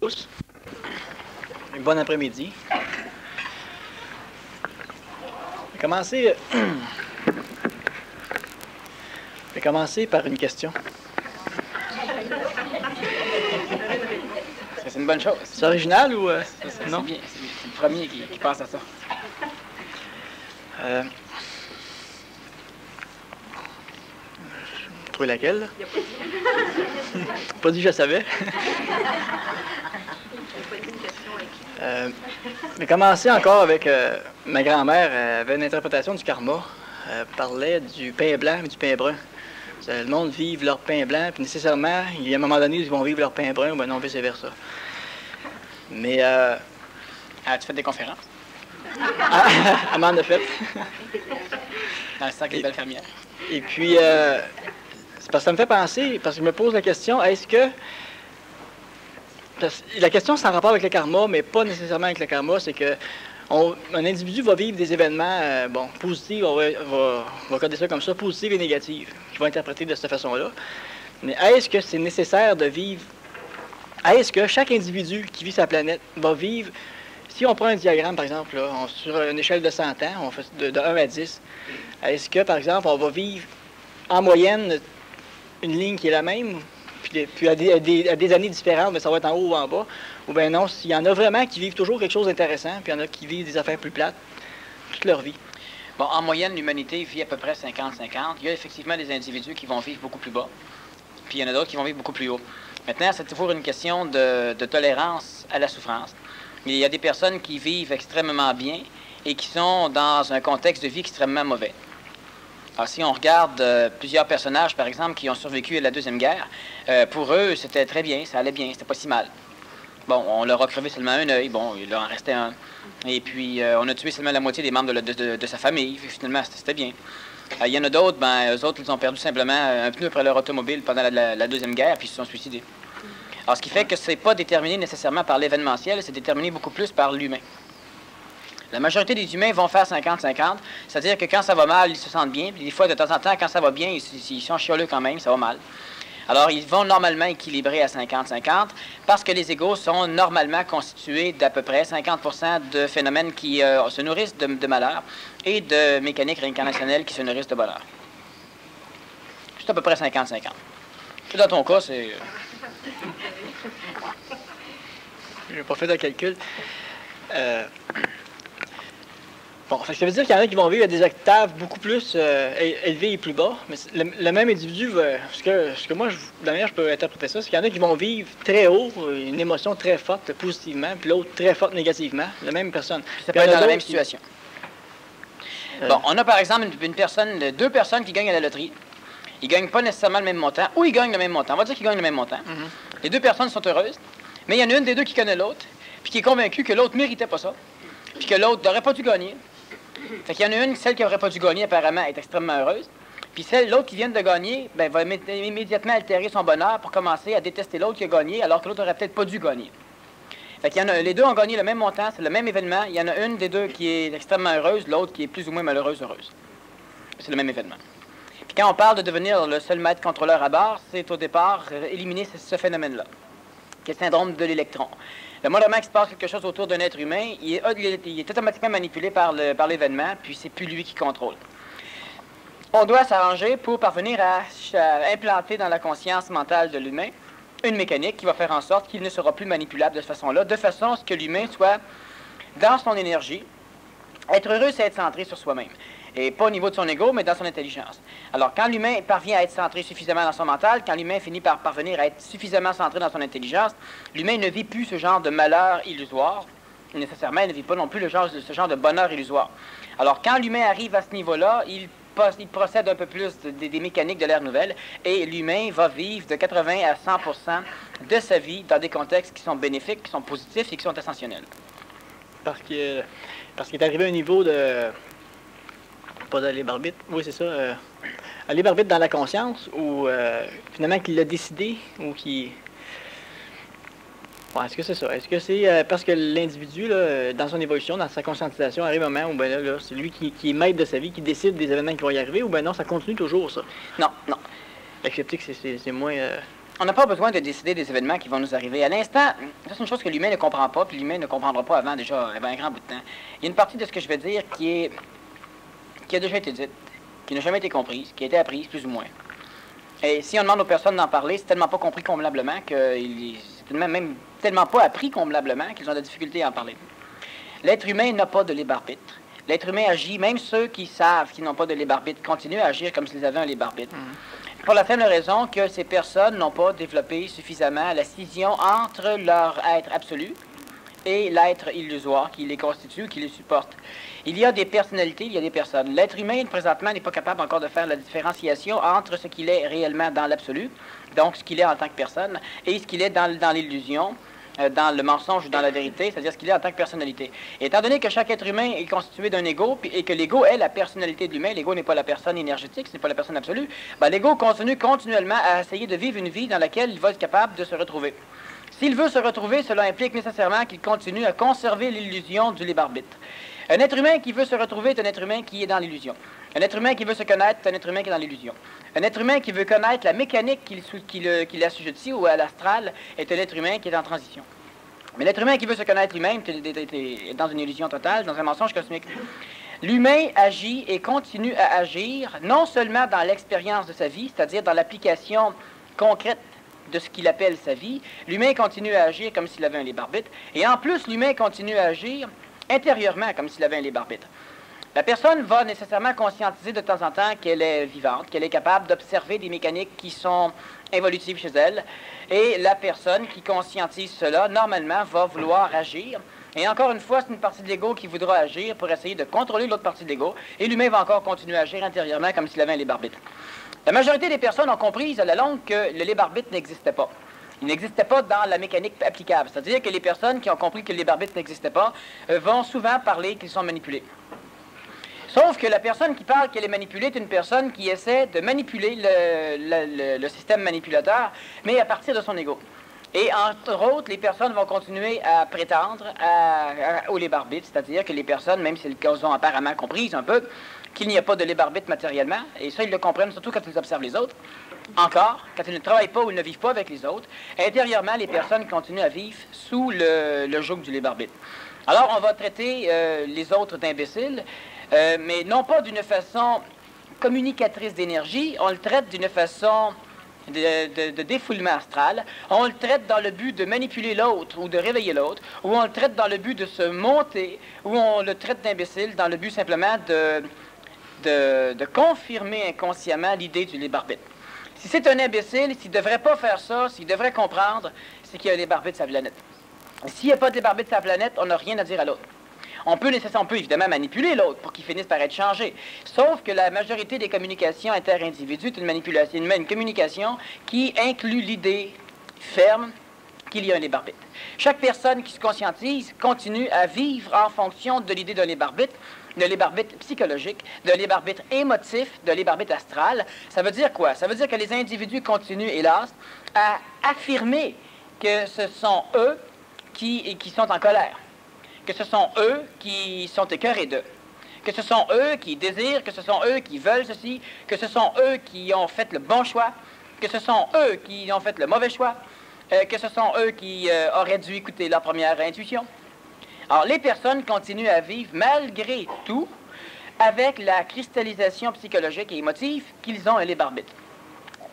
tous. Bon après-midi. Je vais commencer par une question. C'est une bonne chose. C'est original ou non? C'est bien. C'est le premier qui pense à ça. Trouver laquelle? Là? Pas dit que je savais. Je vais commencer encore avec ma grand-mère. Elle avait une interprétation du karma. Elle parlait du pain blanc et du pain brun. Le monde vit leur pain blanc, puis nécessairement, il y a un moment donné, ils vont vivre leur pain brun, ou bien non, vice-versa. Mais... As-tu fait des conférences? Elle m'en a fait. Dans le cercle des belles fermières. Et puis, c'est parce que ça me fait penser, parce que je me pose la question, est-ce que... La question, c'est en rapport avec le karma, mais pas nécessairement avec le karma, c'est que un individu va vivre des événements, positifs, on va coder ça comme ça, positifs et négatifs, qui vont interpréter de cette façon-là. Mais est-ce que c'est nécessaire de vivre... Est-ce que chaque individu qui vit sa planète va vivre... Si on prend un diagramme, par exemple, là, sur une échelle de 100 ans, on fait de 1 à 10, est-ce que, par exemple, on va vivre en moyenne une ligne qui est la même, puis à des années différentes, mais ça va être en haut ou en bas, ou bien non, s'il y en a vraiment qui vivent toujours quelque chose d'intéressant, puis il y en a qui vivent des affaires plus plates toute leur vie? Bon, en moyenne, l'humanité vit à peu près 50-50. Il y a effectivement des individus qui vont vivre beaucoup plus bas, puis il y en a d'autres qui vont vivre beaucoup plus haut. Maintenant, c'est toujours une question de tolérance à la souffrance. Il y a des personnes qui vivent extrêmement bien et qui sont dans un contexte de vie extrêmement mauvais. Alors, si on regarde plusieurs personnages, par exemple, qui ont survécu à la Deuxième Guerre, pour eux, c'était très bien, ça allait bien, c'était pas si mal. Bon, on leur a crevé seulement un œil, bon, il leur en restait un. Et puis, on a tué seulement la moitié des membres de sa famille, finalement, c'était bien. Il y en a d'autres, eux autres, ils ont perdu simplement un pneu après leur automobile pendant la Deuxième Guerre, puis ils se sont suicidés. Alors, ce qui fait que ce n'est pas déterminé nécessairement par l'événementiel, c'est déterminé beaucoup plus par l'humain. La majorité des humains vont faire 50-50, c'est-à-dire que quand ça va mal, ils se sentent bien, puis des fois, de temps en temps, quand ça va bien, ils sont chialeux quand même, ça va mal. Alors, ils vont normalement équilibrer à 50-50 parce que les égaux sont normalement constitués d'à peu près 50% de phénomènes qui se nourrissent de malheur et de mécaniques réincarnationnelles qui se nourrissent de bonheur. C'est à peu près 50-50. Dans ton cas, c'est... J'ai pas fait de calcul. Bon, ça veut dire qu'il y en a qui vont vivre à des octaves beaucoup plus élevées et plus bas, mais le même individu, ce que moi, la manière je peux interpréter ça, c'est qu'il y en a qui vont vivre très haut, une émotion très forte positivement, puis l'autre très forte négativement, la même personne. Ça peut être dans la même situation. Bon, on a par exemple deux personnes qui gagnent à la loterie. Ils gagnent pas nécessairement le même montant, ou ils gagnent le même montant. On va dire qu'ils gagnent le même montant. Les deux personnes sont heureuses, mais il y en a une des deux qui connaît l'autre, puis qui est convaincue que l'autre méritait pas ça, puis que l'autre n'aurait pas dû gagner. Fait qu'il y en a une, celle qui n'aurait pas dû gagner, apparemment, est extrêmement heureuse. Puis l'autre qui vient de gagner, va immédiatement altérer son bonheur pour commencer à détester l'autre qui a gagné, alors que l'autre n'aurait peut-être pas dû gagner. Fait qu'il y en a, les deux ont gagné le même montant, c'est le même événement. Il y en a une des deux qui est extrêmement heureuse, l'autre qui est plus ou moins malheureuse, heureuse. C'est le même événement. Puis quand on parle de devenir le seul maître contrôleur à bord, c'est au départ éliminer ce phénomène-là, qui est le syndrome de l'électron. Le moindrement qu'il se passe quelque chose autour d'un être humain, il est automatiquement manipulé par l'événement, puis c'est plus lui qui contrôle. On doit s'arranger pour parvenir à implanter dans la conscience mentale de l'humain une mécanique qui va faire en sorte qu'il ne sera plus manipulable de cette façon-là, de façon à ce que l'humain soit dans son énergie. Être heureux, c'est être centré sur soi-même. Et pas au niveau de son ego, mais dans son intelligence. Alors, quand l'humain parvient à être centré suffisamment dans son mental, quand l'humain finit par parvenir à être suffisamment centré dans son intelligence, l'humain ne vit plus ce genre de malheur illusoire. Nécessairement, il ne vit pas non plus ce genre de bonheur illusoire. Alors, quand l'humain arrive à ce niveau-là, il procède un peu plus des mécaniques de l'ère nouvelle, et l'humain va vivre de 80 à 100% de sa vie dans des contextes qui sont bénéfiques, qui sont positifs et qui sont ascensionnels. Parce qu'il est arrivé à un niveau de... Pas de libre arbitre, oui c'est ça. Un libre arbitre dans la conscience, ou finalement qu'il l'a décidé, ou qui... Bon, est-ce que c'est ça? Est-ce que c'est parce que l'individu, là, dans son évolution, dans sa conscientisation, arrive un moment où ben là, c'est lui qui est maître de sa vie, qui décide des événements qui vont y arriver, ou ben non, ça continue toujours ça? Non, non. Accepter que c'est moins... on n'a pas besoin de décider des événements qui vont nous arriver. À l'instant, ça c'est une chose que l'humain ne comprend pas, puis l'humain ne comprendra pas avant déjà un grand bout de temps. Il y a une partie de ce que je vais dire qui a déjà été dite, qui n'a jamais été comprise, qui a été apprise plus ou moins. Et si on demande aux personnes d'en parler, c'est tellement pas compris convenablement c'est même tellement pas appris convenablement qu'ils ont de la difficulté à en parler. L'être humain n'a pas de libre arbitre. L'être humain agit, même ceux qui savent qu'ils n'ont pas de libre arbitre, continuent à agir comme s'ils avaient un libre arbitre. Pour la simple raison que ces personnes n'ont pas développé suffisamment la scission entre leur être absolu et l'être illusoire qui les constitue, qui les supporte. Il y a des personnalités, il y a des personnes. L'être humain, présentement, n'est pas capable encore de faire la différenciation entre ce qu'il est réellement dans l'absolu, donc ce qu'il est en tant que personne, et ce qu'il est dans l'illusion, dans le mensonge ou dans la vérité, c'est-à-dire ce qu'il est en tant que personnalité. Et étant donné que chaque être humain est constitué d'un ego, et que l'ego est la personnalité de l'humain, l'ego n'est pas la personne énergétique, ce n'est pas la personne absolue, ben, l'ego continue continuellement à essayer de vivre une vie dans laquelle il va être capable de se retrouver. S'il veut se retrouver, cela implique nécessairement qu'il continue à conserver l'illusion du libre arbitre. Un être humain qui veut se retrouver est un être humain qui est dans l'illusion. Un être humain qui veut se connaître est un être humain qui est dans l'illusion. Un être humain qui veut connaître la mécanique qui l'assujettit ou à l'astral est un être humain qui est en transition. Mais l'être humain qui veut se connaître lui-même est dans une illusion totale, dans un mensonge cosmique. L'humain agit et continue à agir non seulement dans l'expérience de sa vie, c'est-à-dire dans l'application concrète de ce qu'il appelle sa vie, l'humain continue à agir comme s'il avait un libre arbitre, et en plus, l'humain continue à agir intérieurement comme s'il avait un libre arbitre. La personne va nécessairement conscientiser de temps en temps qu'elle est vivante, qu'elle est capable d'observer des mécaniques qui sont évolutives chez elle, et la personne qui conscientise cela, normalement, va vouloir agir. Et encore une fois, c'est une partie de l'ego qui voudra agir pour essayer de contrôler l'autre partie de l'ego, et l'humain va encore continuer à agir intérieurement comme s'il avait un libre arbitre. La majorité des personnes ont compris à la longue que le libre arbitre n'existait pas. Il n'existait pas dans la mécanique applicable. C'est-à-dire que les personnes qui ont compris que le libre arbitre n'existait pas vont souvent parler qu'ils sont manipulés. Sauf que la personne qui parle qu'elle est manipulée est une personne qui essaie de manipuler le système manipulateur, mais à partir de son ego. Et entre autres, les personnes vont continuer à prétendre au libre arbitre, c'est-à-dire que les personnes, même si elles ont apparemment compris un peu qu'il n'y a pas de libre arbitre matériellement, et ça ils le comprennent surtout quand ils observent les autres, encore, quand ils ne travaillent pas ou ils ne vivent pas avec les autres, intérieurement, les personnes continuent à vivre sous le joug du libre arbitre. Alors, on va traiter les autres d'imbéciles, mais non pas d'une façon communicatrice d'énergie, on le traite d'une façon de défoulement astral, on le traite dans le but de manipuler l'autre ou de réveiller l'autre, ou on le traite dans le but de se monter, ou on le traite d'imbécile dans le but simplement de confirmer inconsciemment l'idée du libre arbitre. Si c'est un imbécile, s'il ne devrait pas faire ça, s'il devrait comprendre, c'est qu'il y a un libre arbitre sur sa planète. S'il n'y a pas de libre arbitre sur la planète, on n'a rien à dire à l'autre. On peut évidemment manipuler l'autre pour qu'il finisse par être changé. Sauf que la majorité des communications inter-individus est une manipulation, une communication qui inclut l'idée ferme qu'il y a un libre arbitre. Chaque personne qui se conscientise continue à vivre en fonction de l'idée d'un libre arbitre psychologique, de libre arbitre émotif, de libre arbitre astral. Ça veut dire quoi? Ça veut dire que les individus continuent, hélas, à affirmer que ce sont eux qui sont en colère, que ce sont eux qui sont écœurés d'eux, que ce sont eux qui désirent, que ce sont eux qui veulent ceci, que ce sont eux qui ont fait le bon choix, que ce sont eux qui ont fait le mauvais choix, que ce sont eux qui auraient dû écouter leur première intuition. Alors, les personnes continuent à vivre malgré tout avec la cristallisation psychologique et émotive qu'ils ont un libre arbitre.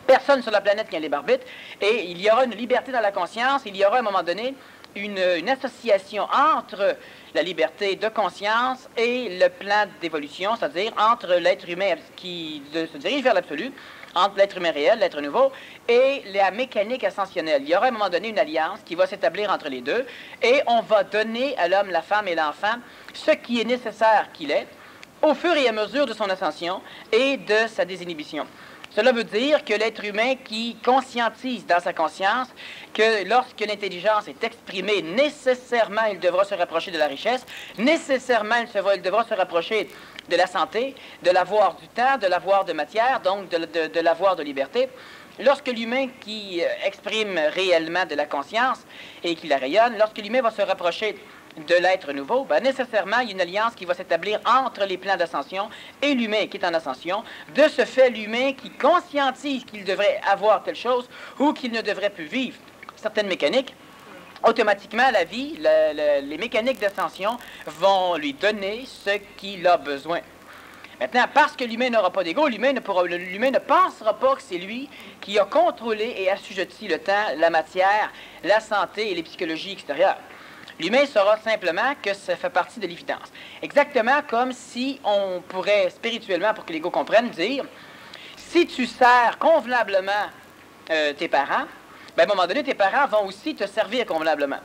Personne sur la planète qui a un libre arbitre, et il y aura une liberté dans la conscience, il y aura à un moment donné une association entre la liberté de conscience et le plan d'évolution, c'est-à-dire entre l'être humain qui se dirige vers l'absolu, entre l'être humain réel, l'être nouveau, et la mécanique ascensionnelle. Il y aura à un moment donné une alliance qui va s'établir entre les deux, et on va donner à l'homme, la femme et l'enfant ce qui est nécessaire qu'il est, au fur et à mesure de son ascension et de sa désinhibition. Cela veut dire que l'être humain qui conscientise dans sa conscience que lorsque l'intelligence est exprimée, nécessairement il devra se rapprocher de la richesse, nécessairement il devra se rapprocher de la santé, de l'avoir du temps, de l'avoir de matière, donc de l'avoir de liberté. Lorsque l'humain qui exprime réellement de la conscience et qui la rayonne, lorsque l'humain va se rapprocher de l'être nouveau, ben, nécessairement, il y a une alliance qui va s'établir entre les plans d'ascension et l'humain qui est en ascension. De ce fait, l'humain qui conscientise qu'il devrait avoir telle chose ou qu'il ne devrait plus vivre certaines mécaniques, automatiquement, la vie, les mécaniques d'ascension vont lui donner ce qu'il a besoin. Maintenant, parce que l'humain n'aura pas d'ego, l'humain ne pensera pas que c'est lui qui a contrôlé et assujetti le temps, la matière, la santé et les psychologies extérieures. L'humain saura simplement que ça fait partie de l'évidence. Exactement comme si on pourrait spirituellement, pour que l'ego comprenne, dire si tu sers convenablement tes parents, ben, à un moment donné, tes parents vont aussi te servir convenablement.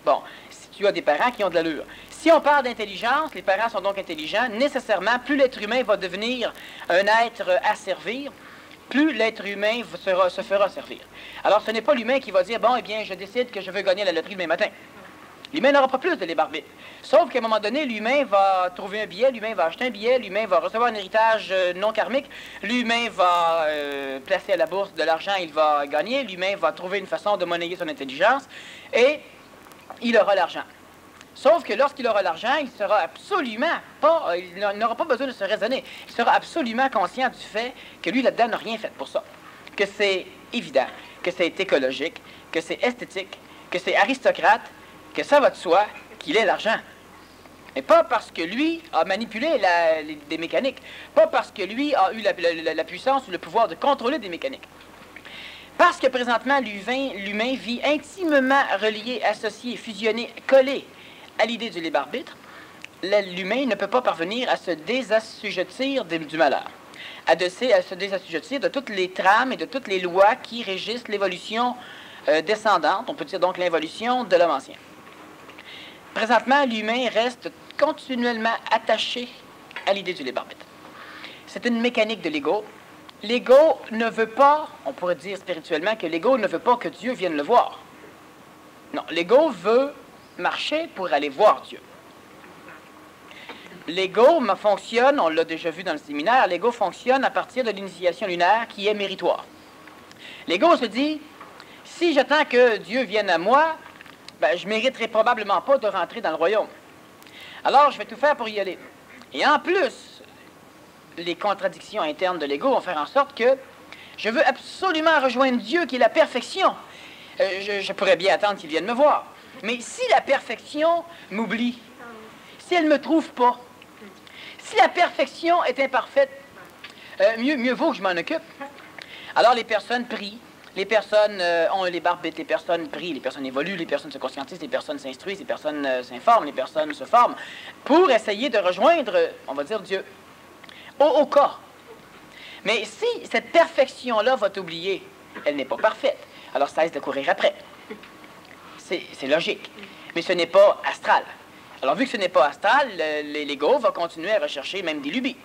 Bon, si tu as des parents qui ont de l'allure. Si on parle d'intelligence, les parents sont donc intelligents, nécessairement, plus l'être humain va devenir un être à servir, plus l'être humain se fera servir. Alors, ce n'est pas l'humain qui va dire, bon, eh bien, je décide que je veux gagner la loterie demain matin. L'humain n'aura pas plus de libre arbitre. Sauf qu'à un moment donné, l'humain va trouver un billet, l'humain va acheter un billet, l'humain va recevoir un héritage non karmique, l'humain va placer à la bourse de l'argent, il va gagner, l'humain va trouver une façon de monnayer son intelligence et il aura l'argent. Sauf que lorsqu'il aura l'argent, il sera absolument pas, il n'aura pas besoin de se raisonner. Il sera absolument conscient du fait que lui, là-dedans, n'a rien fait pour ça. Que c'est évident, que c'est écologique, que c'est esthétique, que c'est aristocrate, que ça va de soi qu'il ait l'argent. Et pas parce que lui a manipulé des mécaniques, pas parce que lui a eu la puissance ou le pouvoir de contrôler des mécaniques. Parce que présentement, l'humain vit intimement relié, associé, fusionné, collé à l'idée du libre arbitre, l'humain ne peut pas parvenir à se désassujettir du malheur, à se désassujettir de toutes les trames et de toutes les lois qui régissent l'évolution descendante, on peut dire donc l'évolution de l'homme ancien. Présentement, l'humain reste continuellement attaché à l'idée du libre arbitre. C'est une mécanique de l'ego. L'ego ne veut pas, on pourrait dire spirituellement que l'ego ne veut pas que Dieu vienne le voir. Non, l'ego veut marcher pour aller voir Dieu. L'ego fonctionne, on l'a déjà vu dans le séminaire, l'ego fonctionne à partir de l'initiation lunaire qui est méritoire. L'ego se dit, si j'attends que Dieu vienne à moi, ben, je ne mériterai probablement pas de rentrer dans le royaume. Alors, je vais tout faire pour y aller. Et en plus, les contradictions internes de l'ego vont faire en sorte que je veux absolument rejoindre Dieu qui est la perfection. Je pourrais bien attendre qu'il vienne me voir. Mais si la perfection m'oublie, si elle ne me trouve pas, si la perfection est imparfaite, mieux vaut que je m'en occupe. Alors les personnes prient, les personnes ont un libre arbitre, les personnes prient, les personnes évoluent, les personnes se conscientisent, les personnes s'instruisent, les personnes s'informent, les personnes se forment pour essayer de rejoindre, on va dire, Dieu. Au cas. Mais si cette perfection-là va t'oublier, elle n'est pas parfaite, alors cesse de courir après. C'est logique. Mais ce n'est pas astral. Alors, vu que ce n'est pas astral, l'ego va continuer à rechercher même des lubies.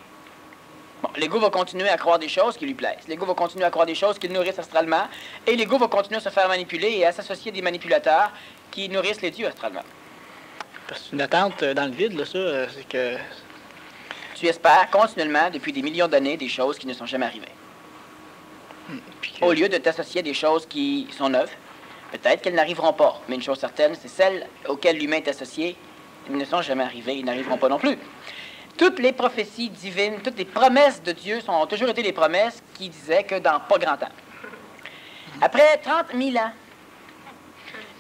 Bon, l'ego va continuer à croire des choses qui lui plaisent. L'ego va continuer à croire des choses qui le nourrissent astralement. Et l'ego va continuer à se faire manipuler et à s'associer à des manipulateurs qui nourrissent les dieux astralement. C'est une attente dans le vide, là, ça. C'est que... Tu espères continuellement, depuis des millions d'années, des choses qui ne sont jamais arrivées. Au lieu de t'associer à des choses qui sont neuves, peut-être qu'elles n'arriveront pas. Mais une chose certaine, c'est celles auxquelles l'humain est associé, elles ne sont jamais arrivées, ils n'arriveront pas non plus. Toutes les prophéties divines, toutes les promesses de Dieu ont toujours été des promesses qui disaient que dans pas grand temps. Après 30 000 ans,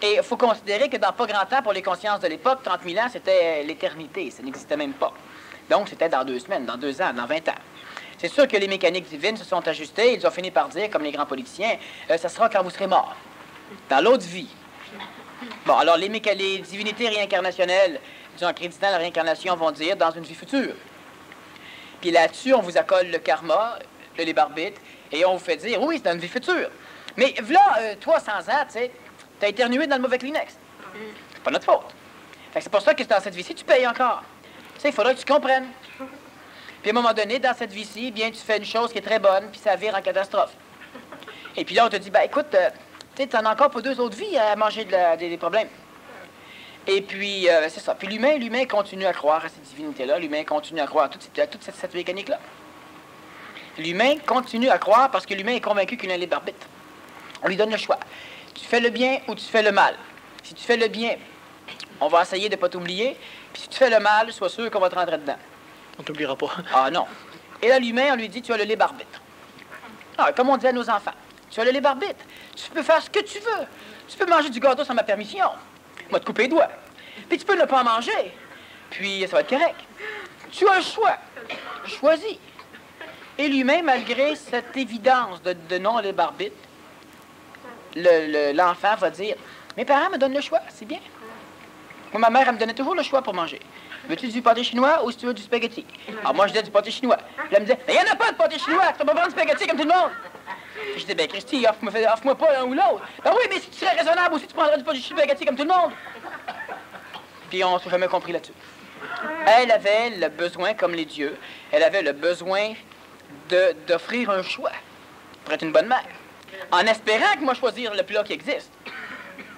et il faut considérer que dans pas grand temps, pour les consciences de l'époque, 30 000 ans, c'était l'éternité, ça n'existait même pas. Donc, c'était dans 2 semaines, dans 2 ans, dans 20 ans. C'est sûr que les mécaniques divines se sont ajustées, ils ont fini par dire, comme les grands politiciens, ça sera quand vous serez mort, dans l'autre vie. Bon, alors les divinités réincarnationnelles, disons, accréditant la réincarnation, vont dire dans une vie future. Puis là-dessus, on vous accole le karma, le libre arbitre, et on vous fait dire, oui, c'est dans une vie future. Mais voilà, 300 ans, tu sais, t'as éternué dans le mauvais Kleenex. C'est pas notre faute. Fait que c'est pour ça que dans cette vie-ci, tu payes encore. Tu sais, il faudra que tu comprennes. Puis à un moment donné, dans cette vie-ci, bien, tu fais une chose qui est très bonne, puis ça vire en catastrophe. Et puis là, on te dit, ben écoute, tu sais, t'en as encore pour 2 autres vies à manger des problèmes. Et puis, c'est ça. Puis l'humain continue à croire à cette divinité-là, l'humain continue à croire à toute cette mécanique-là. L'humain continue à croire parce que l'humain est convaincu qu'il a un libre arbitre. On lui donne le choix. Tu fais le bien ou tu fais le mal. Si tu fais le bien, On va essayer de ne pas t'oublier. Puis si tu fais le mal, sois sûr qu'on va te rentrer dedans. On t'oubliera pas. Ah non. Et là, l'humain, on lui dit, tu as le libre arbitre. Ah, comme on dit à nos enfants, tu as le libre arbitre. Tu peux faire ce que tu veux. Tu peux manger du gâteau sans ma permission. Moi, te couper les doigts. Puis tu peux ne pas en manger. Puis ça va être correct. Tu as le choix. Choisis. Et l'humain, malgré cette évidence de non-libre arbitre, l'enfant va dire, mes parents me donnent le choix, c'est bien. Moi, ma mère, elle me donnait toujours le choix pour manger. Veux-tu du pâté chinois ou si tu veux du spaghetti? Alors moi, je disais du pâté chinois. Puis elle me disait, mais il n'y en a pas de pâté chinois, tu vas pas prendre du spaghetti comme tout le monde. Puis je disais, ben Christy, offre-moi pas l'un ou l'autre. Ben oui, mais si tu serais raisonnable aussi, tu prendrais du pâté spaghetti comme tout le monde. Puis on s'est jamais compris là-dessus. Elle avait le besoin, comme les dieux, elle avait le besoin d'offrir un choix pour être une bonne mère. En espérant que moi choisir le plat qui existe.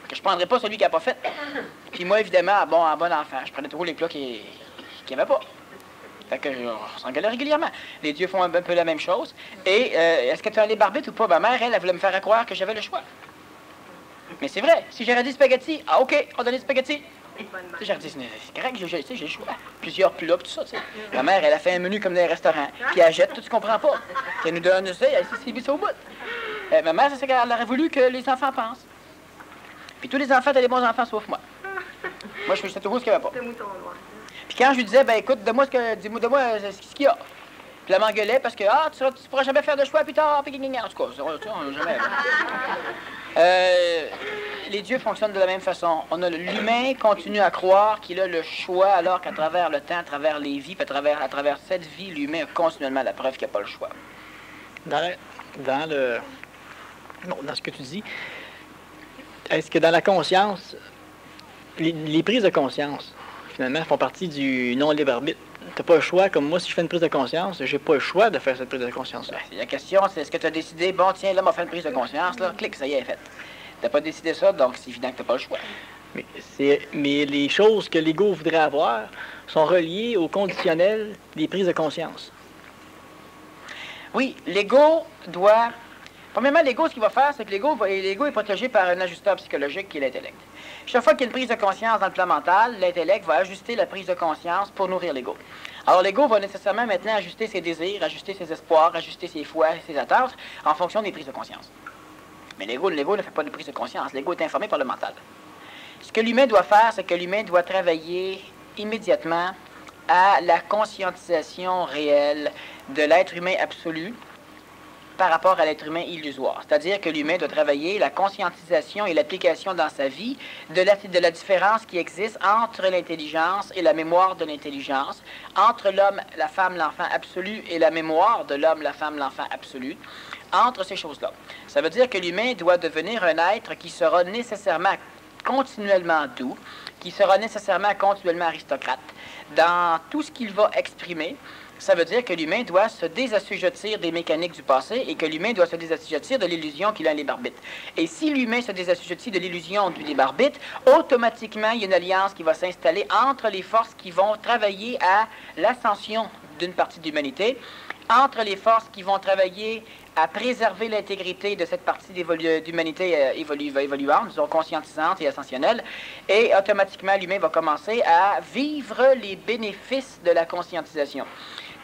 Que je ne prendrais pas celui qui n'a pas fait. Puis moi, évidemment, en bon enfant, je prenais toujours les plats qui n'avaient pas. Fait que on s'engueulait régulièrement. Les dieux font un peu la même chose. Et est-ce que tu as un libre arbitre ou pas? Ma mère, elle voulait me faire croire que j'avais le choix. Mais c'est vrai. Si j'aurais dit spaghetti, ah OK, on donne des spaghetti. J'aurais dit, c'est correct, j'ai le choix. Plusieurs plats, tout ça, tu sais. Ma mère, elle a fait un menu comme dans les restaurants. Puis elle jette tout ce qu'on comprend pas. Puis elle nous donne, tu sais, elle s'est au bout. Ma mère, c'est ce qu'elle aurait voulu que les enfants pensent. Puis tous les enfants étaient des bons enfants, sauf moi. Moi, je faisais toujours ce qu'il n'y avait pas. Puis quand je lui disais, ben écoute, dis-moi ce qu'il y a. Puis elle m'engueulait parce que, tu pourras jamais faire de choix plus tard. Puis, en tout cas, on n'a jamais. Les dieux fonctionnent de la même façon. L'humain continue à croire qu'il a le choix, alors qu'à travers le temps, à travers les vies, puis à travers cette vie, l'humain a continuellement la preuve qu'il n'a pas le choix. Dans ce que tu dis, est-ce que dans la conscience, les prises de conscience, finalement, font partie du non-libre arbitre? Tu n'as pas le choix, comme moi, si je fais une prise de conscience, j'ai pas le choix de faire cette prise de conscience-là. La question, c'est est-ce que tu as décidé, bon, tiens, là, m'a fait une prise de conscience, là, clic, ça y est, elle est faite. Tu n'as pas décidé ça, donc c'est évident que tu n'as pas le choix. Mais les choses que l'ego voudrait avoir sont reliées au conditionnel des prises de conscience. Oui, l'ego doit... Premièrement, l'ego, ce qu'il va faire, c'est que l'ego est protégé par un ajusteur psychologique qui est l'intellect. Chaque fois qu'il y a une prise de conscience dans le plan mental, l'intellect va ajuster la prise de conscience pour nourrir l'ego. Alors, l'ego va nécessairement maintenant ajuster ses désirs, ajuster ses espoirs, ajuster ses foi, ses attentes en fonction des prises de conscience. Mais l'ego ne fait pas de prise de conscience. L'ego est informé par le mental. Ce que l'humain doit faire, c'est que l'humain doit travailler immédiatement à la conscientisation réelle de l'être humain absolu par rapport à l'être humain illusoire. C'est-à-dire que l'humain doit travailler la conscientisation et l'application dans sa vie de la différence qui existe entre l'intelligence et la mémoire de l'intelligence, entre l'homme, la femme, l'enfant absolu et la mémoire de l'homme, la femme, l'enfant absolu, entre ces choses-là. Ça veut dire que l'humain doit devenir un être qui sera nécessairement continuellement doux, qui sera nécessairement continuellement aristocrate dans tout ce qu'il va exprimer. Ça veut dire que l'humain doit se désassujettir des mécaniques du passé et que l'humain doit se désassujettir de l'illusion qu'il a un libre arbitre. Et si l'humain se désassujettit de l'illusion du libre arbitre, automatiquement, il y a une alliance qui va s'installer entre les forces qui vont travailler à l'ascension d'une partie de l'humanité, entre les forces qui vont travailler à préserver l'intégrité de cette partie d'humanité évoluante, disons conscientisante et ascensionnelle, et automatiquement, l'humain va commencer à vivre les bénéfices de la conscientisation.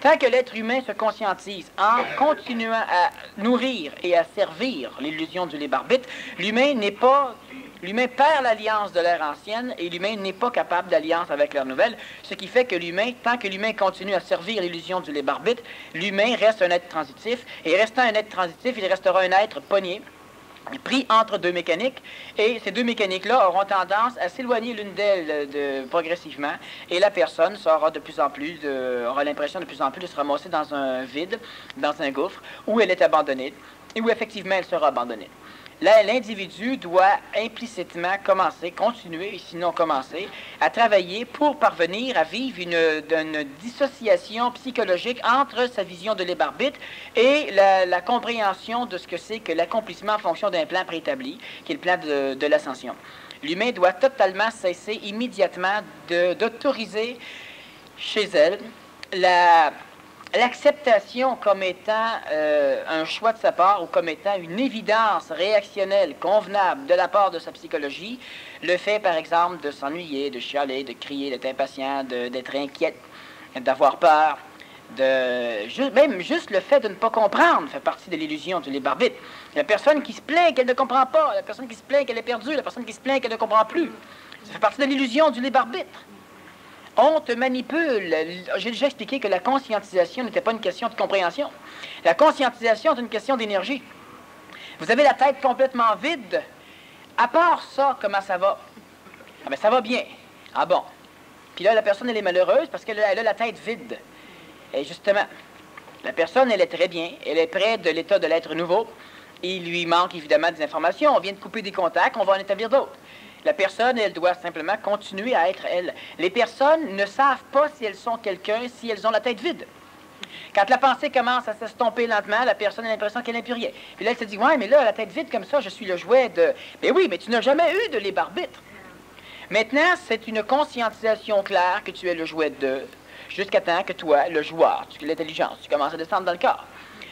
Tant que l'être humain se conscientise en continuant à nourrir et à servir l'illusion du libre arbitre, l'humain perd l'alliance de l'ère ancienne et l'humain n'est pas capable d'alliance avec l'ère nouvelle, ce qui fait que tant que l'humain continue à servir l'illusion du libre arbitre, l'humain reste un être transitif, et restant un être transitif, il restera un être pogné, pris entre deux mécaniques, et ces deux mécaniques-là auront tendance à s'éloigner l'une d'elles progressivement, et la personne aura l'impression de plus en plus de se ramasser dans un vide, dans un gouffre, où elle est abandonnée, et où effectivement elle sera abandonnée. Là, l'individu doit implicitement continuer, sinon commencer, à travailler pour parvenir à vivre une dissociation psychologique entre sa vision de libre arbitre et la compréhension de ce que c'est que l'accomplissement en fonction d'un plan préétabli, qui est le plan de l'ascension. L'humain doit totalement cesser immédiatement d'autoriser chez elle l'acceptation comme étant un choix de sa part ou comme étant une évidence réactionnelle convenable de la part de sa psychologie, le fait, par exemple, de s'ennuyer, de chialer, de crier, d'être impatient, d'être inquiète, d'avoir peur, même juste le fait de ne pas comprendre fait partie de l'illusion du libre arbitre. La personne qui se plaint qu'elle ne comprend pas, la personne qui se plaint qu'elle est perdue, la personne qui se plaint qu'elle ne comprend plus, ça fait partie de l'illusion du libre arbitre. On te manipule. J'ai déjà expliqué que la conscientisation n'était pas une question de compréhension. La conscientisation est une question d'énergie. Vous avez la tête complètement vide. À part ça, comment ça va? Ah ben ça va bien. Ah bon. Puis là, la personne, elle est malheureuse parce qu'elle a la tête vide. Et justement, la personne, elle est très bien. Elle est près de l'état de l'être nouveau. Il lui manque évidemment des informations. On vient de couper des contacts, on va en établir d'autres. La personne, elle doit simplement continuer à être elle. Les personnes ne savent pas si elles sont quelqu'un si elles ont la tête vide. Quand la pensée commence à s'estomper lentement, la personne a l'impression qu'elle n'est plus rien. Puis là, elle se dit, ouais, mais là, la tête vide comme ça, je suis le jouet de... Mais oui, mais tu n'as jamais eu de libre arbitre. Maintenant, c'est une conscientisation claire que tu es le jouet de, jusqu'à temps que toi, le joueur, l'intelligence, tu commences à descendre dans le corps.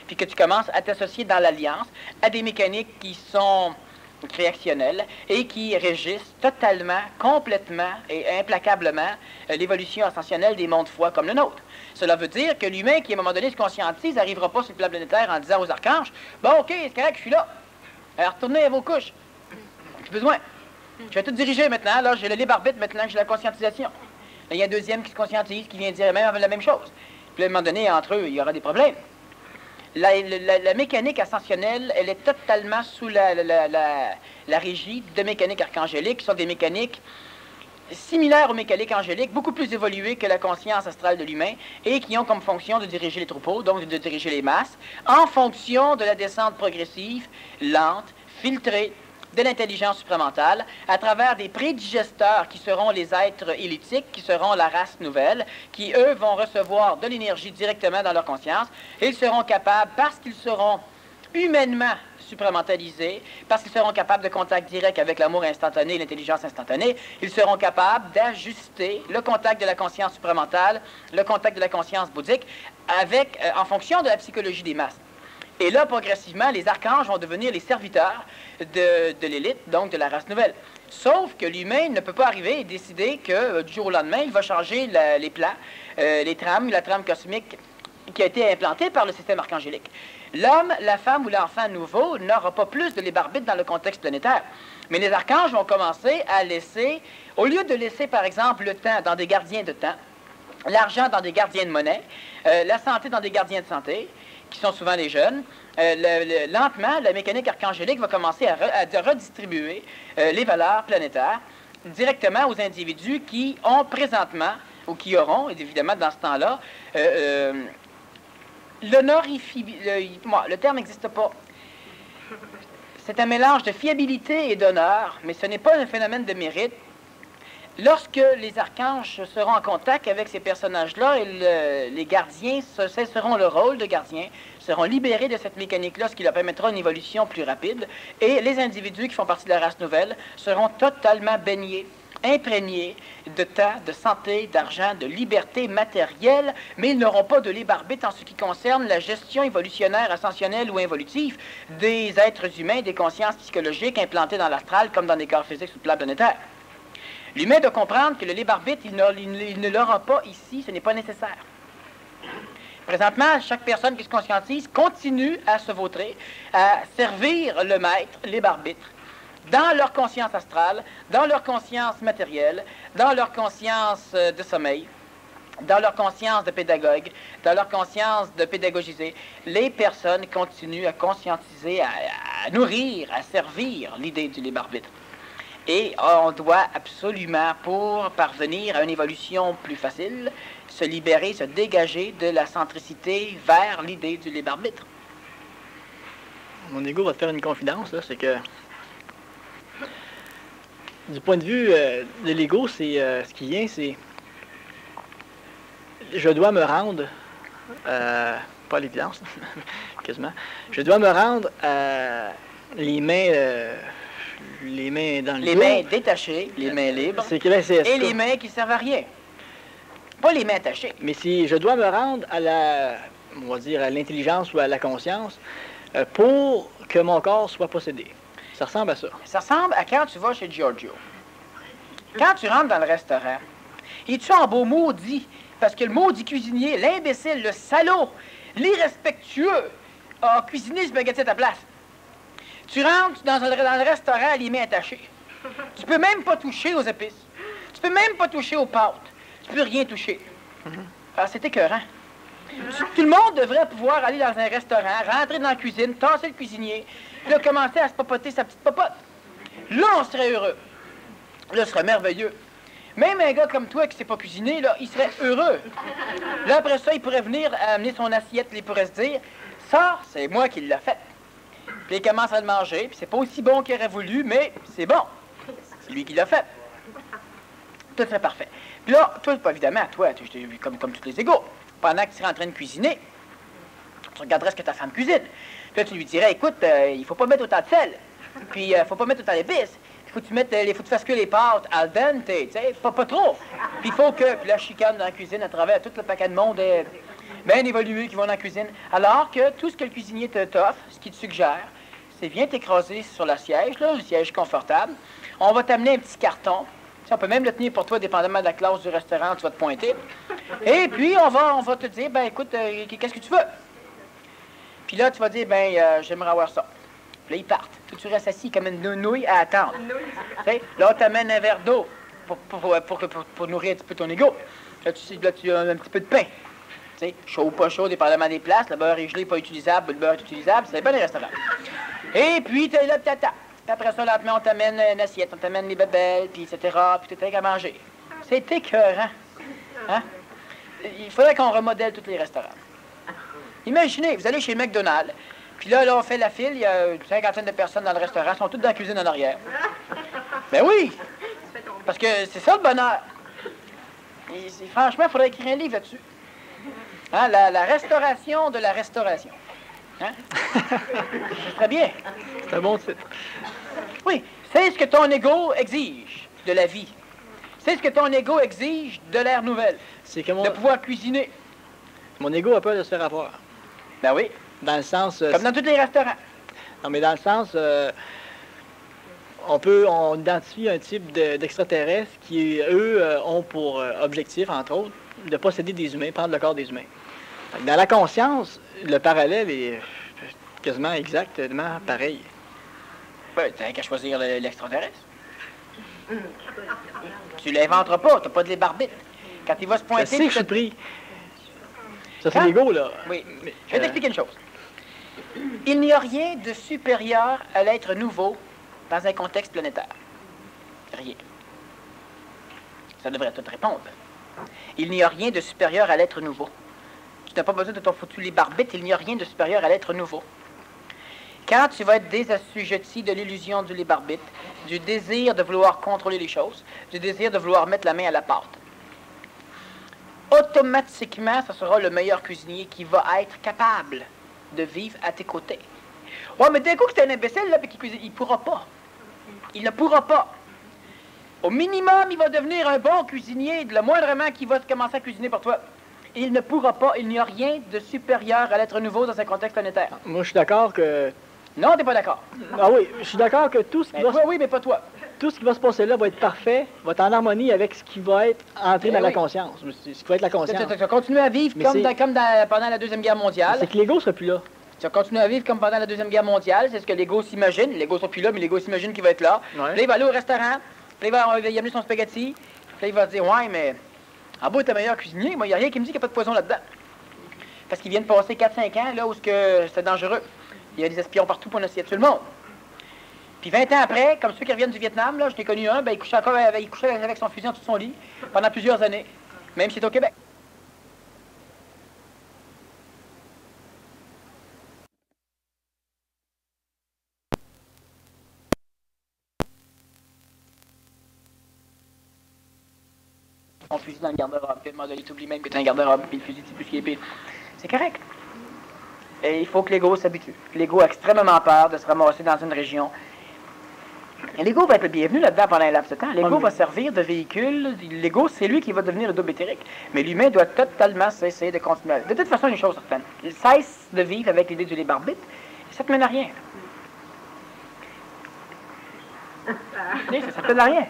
Puis que tu commences à t'associer dans l'alliance à des mécaniques qui sont réactionnelles et qui régissent totalement, complètement et implacablement l'évolution ascensionnelle des mondes foi comme le nôtre. Cela veut dire que l'humain qui, à un moment donné, se conscientise, n'arrivera pas sur le plan planétaire en disant aux archanges, « Bon, OK, c'est correct, je suis là. Alors, retournez à vos couches. J'ai besoin. Je vais tout diriger maintenant. Là, j'ai le libre arbitre maintenant que j'ai la conscientisation. » Là, il y a un deuxième qui se conscientise, qui vient dire même la même chose. Puis, à un moment donné, entre eux, il y aura des problèmes. La mécanique ascensionnelle, elle est totalement sous la régie de mécaniques archangéliques, qui sont des mécaniques similaires aux mécaniques angéliques, beaucoup plus évoluées que la conscience astrale de l'humain, et qui ont comme fonction de diriger les troupeaux, donc de diriger les masses, en fonction de la descente progressive, lente, filtrée, de l'intelligence supramentale, à travers des prédigesteurs qui seront les êtres élitiques, qui seront la race nouvelle, qui, eux, vont recevoir de l'énergie directement dans leur conscience, et ils seront capables, parce qu'ils seront humainement supramentalisés, parce qu'ils seront capables de contact direct avec l'amour instantané et l'intelligence instantanée, ils seront capables d'ajuster le contact de la conscience supramentale, le contact de la conscience bouddhique, en fonction de la psychologie des masses. Et là, progressivement, les archanges vont devenir les serviteurs de l'élite, donc de la race nouvelle. Sauf que l'humain ne peut pas arriver et décider que du jour au lendemain, il va changer les plans, les trames, la trame cosmique qui a été implantée par le système archangélique. L'homme, la femme ou l'enfant nouveau n'aura pas plus de libre arbitre dans le contexte planétaire. Mais les archanges vont commencer à laisser, au lieu de laisser, par exemple, le temps dans des gardiens de temps, l'argent dans des gardiens de monnaie, la santé dans des gardiens de santé, qui sont souvent les jeunes, lentement, la mécanique archangélique va commencer à redistribuer les valeurs planétaires directement aux individus qui ont présentement, ou qui auront, évidemment, dans ce temps-là, le terme n'existe pas. C'est un mélange de fiabilité et d'honneur, mais ce n'est pas un phénomène de mérite. Lorsque les archanges seront en contact avec ces personnages-là, les gardiens cesseront le rôle de gardiens, seront libérés de cette mécanique-là, ce qui leur permettra une évolution plus rapide, et les individus qui font partie de la race nouvelle seront totalement baignés, imprégnés de temps, de santé, d'argent, de liberté matérielle, mais ils n'auront pas de libre arbitre en ce qui concerne la gestion évolutionnaire, ascensionnelle ou involutive des êtres humains, des consciences psychologiques implantées dans l'astral comme dans des corps physiques sur le plan planétaire. L'humain doit comprendre que le libre arbitre, il ne l'aura pas ici, ce n'est pas nécessaire. Présentement, chaque personne qui se conscientise continue à se vautrer, à servir le maître, libre arbitre, dans leur conscience astrale, dans leur conscience matérielle, dans leur conscience de sommeil, dans leur conscience de pédagogue, dans leur conscience de pédagogiser. Les personnes continuent à conscientiser, à nourrir, à servir l'idée du libre arbitre. Et on doit absolument, pour parvenir à une évolution plus facile, se libérer, se dégager de la centricité vers l'idée du libre arbitre. Mon ego va te faire une confidence, c'est que du point de vue de l'ego, c'est ce qui vient, c'est je dois me rendre, pas à l'évidence, quasiment, je dois me rendre les mains dans le dos. Les mains détachées, les mains libres, et les mains qui servent à rien. Pas les mains attachées. Mais si je dois me rendre à on va dire, à l'intelligence ou à la conscience pour que mon corps soit possédé. Ça ressemble à ça. Ça ressemble à quand tu vas chez Giorgio. Quand tu rentres dans le restaurant, es-tu en beau maudit? Parce que le maudit cuisinier, l'imbécile, le salaud, l'irrespectueux, a cuisiné spaghetti à ta place. Tu rentres dans le restaurant les mains attachées. Tu peux même pas toucher aux épices. Tu peux même pas toucher aux pâtes. Tu peux rien toucher. Alors, c'est écœurant. Tout le monde devrait pouvoir aller dans un restaurant, rentrer dans la cuisine, tasser le cuisinier, puis là, commencer à se papoter sa petite popote. Là, on serait heureux. Là, ce serait merveilleux. Même un gars comme toi qui ne sait pas cuisiner, là, il serait heureux. Là, après ça, il pourrait venir amener son assiette, il pourrait se dire, ça, c'est moi qui l'ai fait. Puis il commence à le manger, puis c'est pas aussi bon qu'il aurait voulu, mais c'est bon. C'est lui qui l'a fait. Tout serait parfait. Puis là, toi, pas évidemment, toi, tu t'es vu comme tous les égaux. Pendant que tu serais en train de cuisiner, tu regarderais ce que ta femme cuisine. Puis là, tu lui dirais, écoute, il faut pas mettre autant de sel. Puis il faut pas mettre autant d'épices. Il faut que tu fasses cuire les pâtes al dente, tu sais, pas trop. Puis il faut que, puis là, je chicane dans la cuisine à travers tout le paquet de monde bien évolué qui vont dans la cuisine. Alors que tout ce que le cuisinier t'offre, ce qu'il te suggère, c'est viens t'écraser sur le siège, là, le siège confortable. On va t'amener un petit carton. On peut même le tenir pour toi, dépendamment de la classe du restaurant où tu vas te pointer. Et puis, on va te dire, ben écoute, qu'est-ce que tu veux? Puis là, tu vas dire, ben, j'aimerais avoir ça. Puis là, ils partent. Puis tu restes assis comme une nouille à attendre. Là, on t'amène un verre d'eau pour nourrir un petit peu ton ego. Là, tu as un petit peu de pain. T'sais, chaud ou pas chaud, dépendamment des places. Le beurre est gelé, pas utilisable, le beurre est utilisable. Ça dépend des restaurants. Et puis, tu es là, tata. Après ça, lentement, on t'amène une assiette, on t'amène les bébelles, puis etc., puis tout est à manger. C'est écœurant. Hein? Il faudrait qu'on remodèle tous les restaurants. Imaginez, vous allez chez McDonald's, puis là, on fait la file, il y a une cinquantaine de personnes dans le restaurant, elles sont toutes dans la cuisine en arrière. Ben oui! Parce que c'est ça le bonheur. Franchement, il faudrait écrire un livre là-dessus. Hein? La restauration de la restauration. Hein? C'est très bien. C'est un bon titre. Oui, c'est ce que ton ego exige de la vie. C'est ce que ton ego exige de l'ère nouvelle. C'est que de pouvoir cuisiner. Mon ego a peur de se faire avoir. Ben oui. Dans le sens... comme dans tous les restaurants. Non, mais dans le sens... on identifie un type d'extraterrestres qui, eux, ont pour objectif, entre autres, de posséder des humains, prendre le corps des humains. Dans la conscience, le parallèle est quasiment exactement pareil. Ben, t'as qu'à choisir l'extraterrestre. Tu l'inventeras pas, t'as pas de l'ébarbite. Quand il va se pointer... Je sais que je suis pris. Ça, c'est l'ego, là. Oui. Mais, je vais t'expliquer une chose. Il n'y a rien de supérieur à l'être nouveau dans un contexte planétaire. Rien. Ça devrait te répondre. Il n'y a rien de supérieur à l'être nouveau. Tu n'as pas besoin de ton foutu libarbite, il n'y a rien de supérieur à l'être nouveau. Quand tu vas être désassujetti de l'illusion du libarbite, du désir de vouloir contrôler les choses, du désir de vouloir mettre la main à la pâte, automatiquement, ce sera le meilleur cuisinier qui va être capable de vivre à tes côtés. Ouais, mais d'un coup que c'est un imbécile, là, puis qu'il cuisine, il pourra pas. Il ne pourra pas. Au minimum, il va devenir un bon cuisinier, le moindrement qu'il va commencer à cuisiner pour toi. Il ne pourra pas, il n'y a rien de supérieur à l'être nouveau dans un contexte planétaire. Moi, je suis d'accord que... Non, t'es pas d'accord. Ah oui, je suis d'accord que tout ce qui va... Toi, oui, mais pas toi. Tout ce qui va se passer là va être parfait, va être en harmonie avec ce qui va être entré dans la conscience. Ce qui va être la conscience. Tu vas continuer à vivre pendant la Deuxième Guerre mondiale. C'est que l'ego ne sera plus là. Tu vas continuer à vivre comme pendant la Deuxième Guerre mondiale. C'est ce que l'ego s'imagine. L'ego ne sera plus là, mais l'ego s'imagine qu'il va être là. Ouais. Puis là, il va aller au restaurant. Puis là, il va y amener son spaghetti. Puis là, il va se dire, ouais, mais en bas, t'es meilleur cuisinier. Moi, il n'y a rien qui me dit qu'il n'y a pas de poison là-dedans. Parce qu'il vient de passer 4-5 ans, là, où c'était dangereux. Il y a des espions partout pour essayer de tuer le monde. Puis 20 ans après, comme ceux qui reviennent du Vietnam, là, je n'ai connu un, ben, il couchait avec son fusil en dessous de son lit pendant plusieurs années, même si c'est au Québec. Son fusil dans le garde-robe, puis le il t'oublie même que tu as un garde-robe, puis le fusil, c'est plus ce qui est pire. C'est correct. Et il faut que l'ego s'habitue. L'ego a extrêmement peur de se ramasser dans une région Et l'ego va être le bienvenu là-dedans pendant un laps de temps. L'ego va servir de véhicule. L'ego, c'est lui qui va devenir le double éthérique. Mais l'humain doit totalement cesser de continuer. De toute façon, une chose certaine. Il cesse de vivre avec l'idée du libre arbitre. Et ça ne te mène à rien. Ça ne te mène à rien.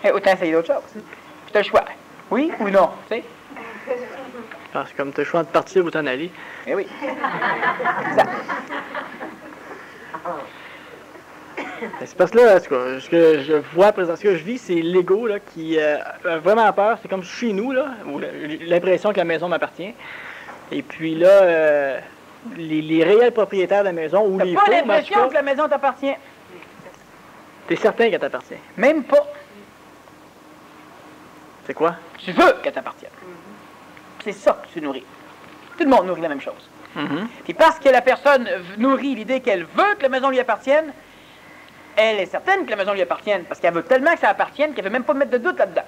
Et autant essayer d'autres choses. Puis tu as le choix. Oui ou non, tu sais? Parce que comme tu as le choix de partir ou t'en aller. Eh oui. Ça. C'est parce que là, ce que je vois présent, ce que je vis, c'est l'ego là, qui a vraiment peur. C'est comme chez nous, là, où l'impression que la maison m'appartient. Et puis là, les réels propriétaires de la maison, ou les faux, t'as pas l'impression que la maison t'appartient. T'es certain qu'elle t'appartient. Même pas. C'est quoi? Tu veux qu'elle t'appartienne. C'est ça que tu nourris. Tout le monde nourrit la même chose. Et parce que la personne nourrit l'idée qu'elle veut que la maison lui appartienne, elle est certaine que la maison lui appartienne, parce qu'elle veut tellement que ça appartienne qu'elle ne veut même pas mettre de doute là-dedans.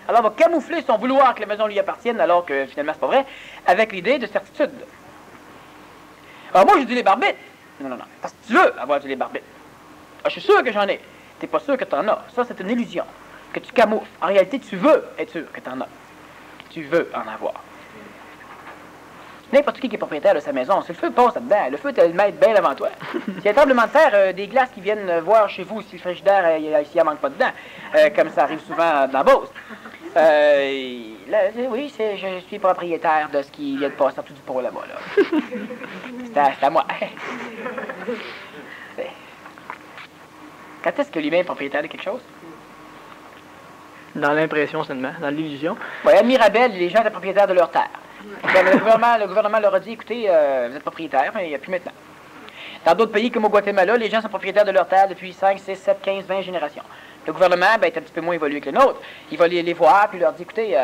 Alors, elle va camoufler son vouloir que la maison lui appartienne, alors que finalement, c'est pas vrai, avec l'idée de certitude. Alors, moi, je dis les barbites. Non, non, non. Parce que tu veux avoir du libre arbitre. Ah, je suis sûr que j'en ai. Tu n'es pas sûr que tu en as. Ça, c'est une illusion que tu camoufles. En réalité, tu veux être sûr que tu en as. Tu veux en avoir. N'importe qui est propriétaire de sa maison, si le feu passe là-dedans, le feu, tu le mettre bien avant toi. S'il y a un tremblement de terre, des glaces qui viennent voir chez vous si le frigidaire, s'il n'y en manque pas dedans, comme ça arrive souvent dans Beauce. Oui, je suis propriétaire de ce qui vient de passer tout du pot là-bas. Là. C'est à moi. Quand est-ce que l'humain est propriétaire de quelque chose? Dans l'impression seulement, dans l'illusion. Oui, à Mirabel, les gens étaient propriétaires de leur terre. Le gouvernement leur a dit, écoutez, vous êtes propriétaire, mais il n'y a plus maintenant. Dans d'autres pays comme au Guatemala, les gens sont propriétaires de leur terre depuis 5, 6, 7, 15, 20 générations. Le gouvernement est un petit peu moins évolué que le nôtre. Il va les voir, puis leur dit, écoutez,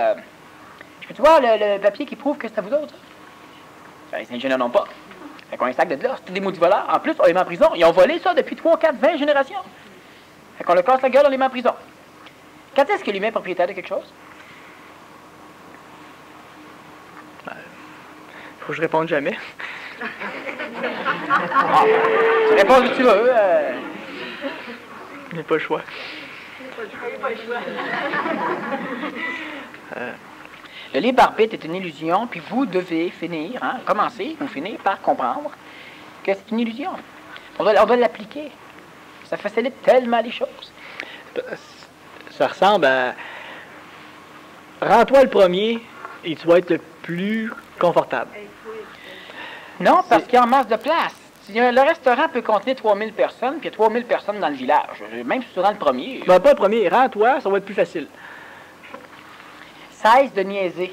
je peux-tu voir le papier qui prouve que c'est à vous autres? Ben, les ingénieurs n'ont pas. Fait qu'on a un sac de là, c'est tous des maudits voleurs. En plus, on les met en prison. Ils ont volé ça depuis 3, 4, 20 générations. Fait qu'on leur casse la gueule, on les met en prison. Quand est-ce que l'humain est propriétaire de quelque chose? Faut que je réponde jamais. Tu réponds ce que tu veux. J'ai pas le choix. Le libre arbitre est une illusion, puis vous devez commencer ou finir par comprendre que c'est une illusion. On doit l'appliquer. Ça facilite tellement les choses. Ça ressemble à... Rends-toi le premier et tu vas être le plus confortable. Non, parce qu'il y a en masse de place. Le restaurant peut contenir 3000 personnes, puis il y a 3000 personnes dans le village. Même si tu rends le premier. Ben, pas le premier. Rends-toi, ça va être plus facile. Cesse de niaiser.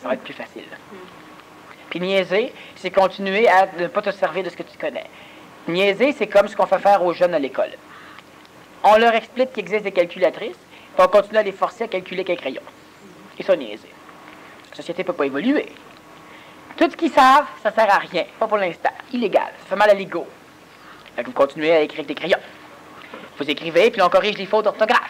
Ça va être plus facile. Puis niaiser, c'est continuer à ne pas te servir de ce que tu connais. Niaiser, c'est comme ce qu'on fait faire aux jeunes à l'école. On leur explique qu'il existe des calculatrices, puis on continue à les forcer à calculer avec un crayon. Et ça, niaiser. La société ne peut pas évoluer. Tout ce qu'ils savent, ça sert à rien. Pas pour l'instant. Illégal. Ça fait mal à l'ego. Fait que vous continuez à écrire avec des crayons. Vous écrivez, puis on corrige les fautes d'orthographe.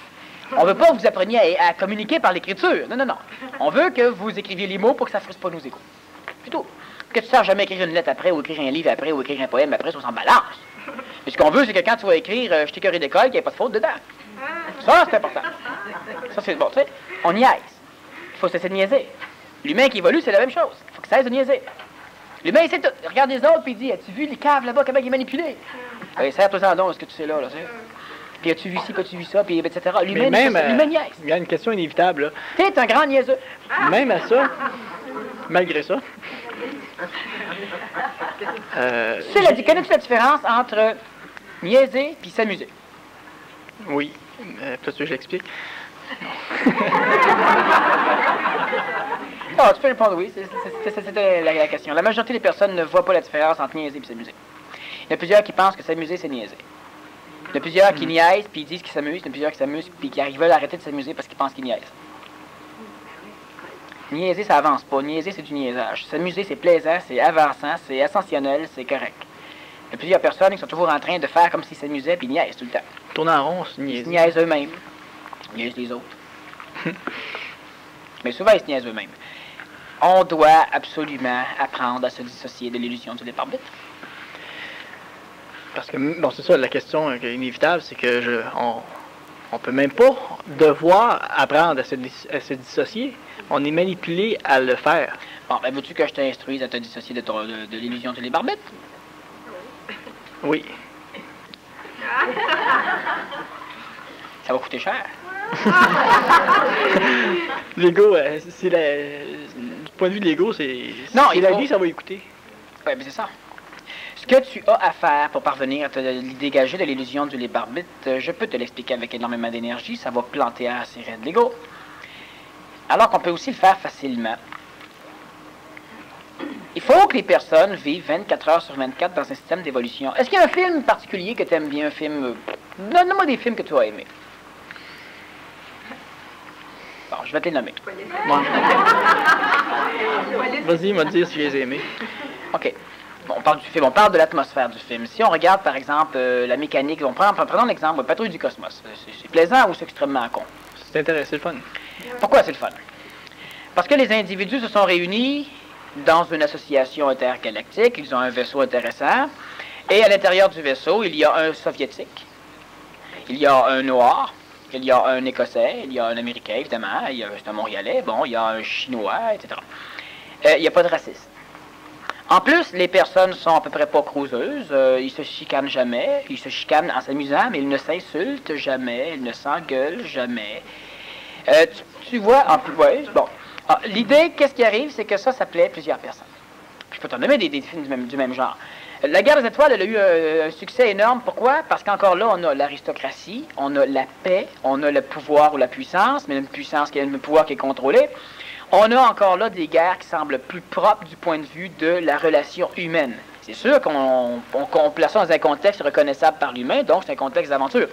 On veut pas que vous appreniez à communiquer par l'écriture. Non, non, non. On veut que vous écriviez les mots pour que ça ne frustre pas nos égos. Plutôt. Que tu ne saches jamais écrire une lettre après, ou écrire un livre après, ou écrire un poème après, ça s'en balance. Mais ce qu'on veut, c'est que quand tu vas écrire « Je t'ai écœuré d'école », qu'il n'y ait pas de faute dedans. Ça, c'est important. Ça, c'est bon, tu sais. On niaise. Il faut cesser de niaiser. L'humain qui évolue, c'est la même chose. Il faut qu'il cesse de niaiser. L'humain, il sait tout. Il regarde les autres, puis il dit, as-tu vu les caves là-bas, comment ils manipulés? Serre-toi en don, ce que tu sais là, tu sais. Puis as-tu vu ci, as-tu vu ça, puis etc. L'humain niaise. Il y a une question inévitable, là. T'es un grand niaiseux. Même à ça, malgré ça. Connais-tu la différence entre niaiser et s'amuser? Oui. Peut-être que je l'explique. Ah, tu peux répondre oui, c'était la question. La majorité des personnes ne voient pas la différence entre niaiser et s'amuser. Il y en a plusieurs qui pensent que s'amuser, c'est niaiser. Il y en a plusieurs qui niaisent, puis ils disent qu'ils s'amusent. Il y en a plusieurs qui s'amusent, puis qui veulent arrêter de s'amuser parce qu'ils pensent qu'ils niaisent. Niaiser, ça avance pas. Niaiser, c'est du niaisage. S'amuser, c'est plaisant, c'est avançant, c'est ascensionnel, c'est correct. Il y a plusieurs personnes qui sont toujours en train de faire comme s'ils s'amusaient, puis ils niaisent tout le temps. Tourner en rond, c'est niaiser. Ils se niaisent eux-mêmes. Ils niaisent les autres. Mais souvent, ils se niaisent eux-mêmes. On doit absolument apprendre à se dissocier de l'illusion du libre arbitre. Parce que, bon, c'est ça, la question inévitable, c'est que on peut même pas devoir apprendre à se dissocier. On est manipulé à le faire. Bon, ben veux-tu que je t'instruise à te dissocier de l'illusion de les barbettes? Oui. Ça va coûter cher. L'ego, du point de vue de l'ego, c'est la vie, ça va écouter. Oui, mais c'est ça. Ce que tu as à faire pour parvenir à te dégager de l'illusion du lait barbite, je peux te l'expliquer avec énormément d'énergie, ça va planter assez raide l'ego. Alors qu'on peut aussi le faire facilement. Il faut que les personnes vivent 24 heures sur 24 dans un système d'évolution. Est-ce qu'il y a un film particulier que tu aimes bien, un film... Donne-moi des films que tu as aimés. Bon, je vais te les nommer. Bon. Vas-y, m'a dire si je les ai aimés. OK. Bon, on parle du film, on parle de l'atmosphère du film. Si on regarde, par exemple, la mécanique, prenons l'exemple, Patrouille du Cosmos. C'est plaisant ou c'est extrêmement con? C'est intéressant, c'est le fun. Pourquoi c'est le fun? Parce que les individus se sont réunis dans une association intergalactique, ils ont un vaisseau intéressant, et à l'intérieur du vaisseau, il y a un soviétique, il y a un noir, il y a un écossais, il y a un américain, évidemment, c'est un montréalais, bon, il y a un chinois, etc. Il n'y a pas de racisme. En plus, les personnes sont à peu près pas crouseuses, ils se chicanent jamais, ils se chicanent en s'amusant, mais ils ne s'insultent jamais, ils ne s'engueulent jamais. Tu vois, en plus, ouais, bon. L'idée, qu'est-ce qui arrive, c'est que ça plaît plusieurs personnes. Je peux t'en nommer des films du même genre. La Guerre des Étoiles, elle a eu un succès énorme. Pourquoi? Parce qu'encore là, on a l'aristocratie, on a la paix, on a le pouvoir ou la puissance, mais une puissance qui a un pouvoir qui est contrôlé. On a encore là des guerres qui semblent plus propres du point de vue de la relation humaine. C'est sûr qu'on place ça dans un contexte reconnaissable par l'humain, donc c'est un contexte d'aventure.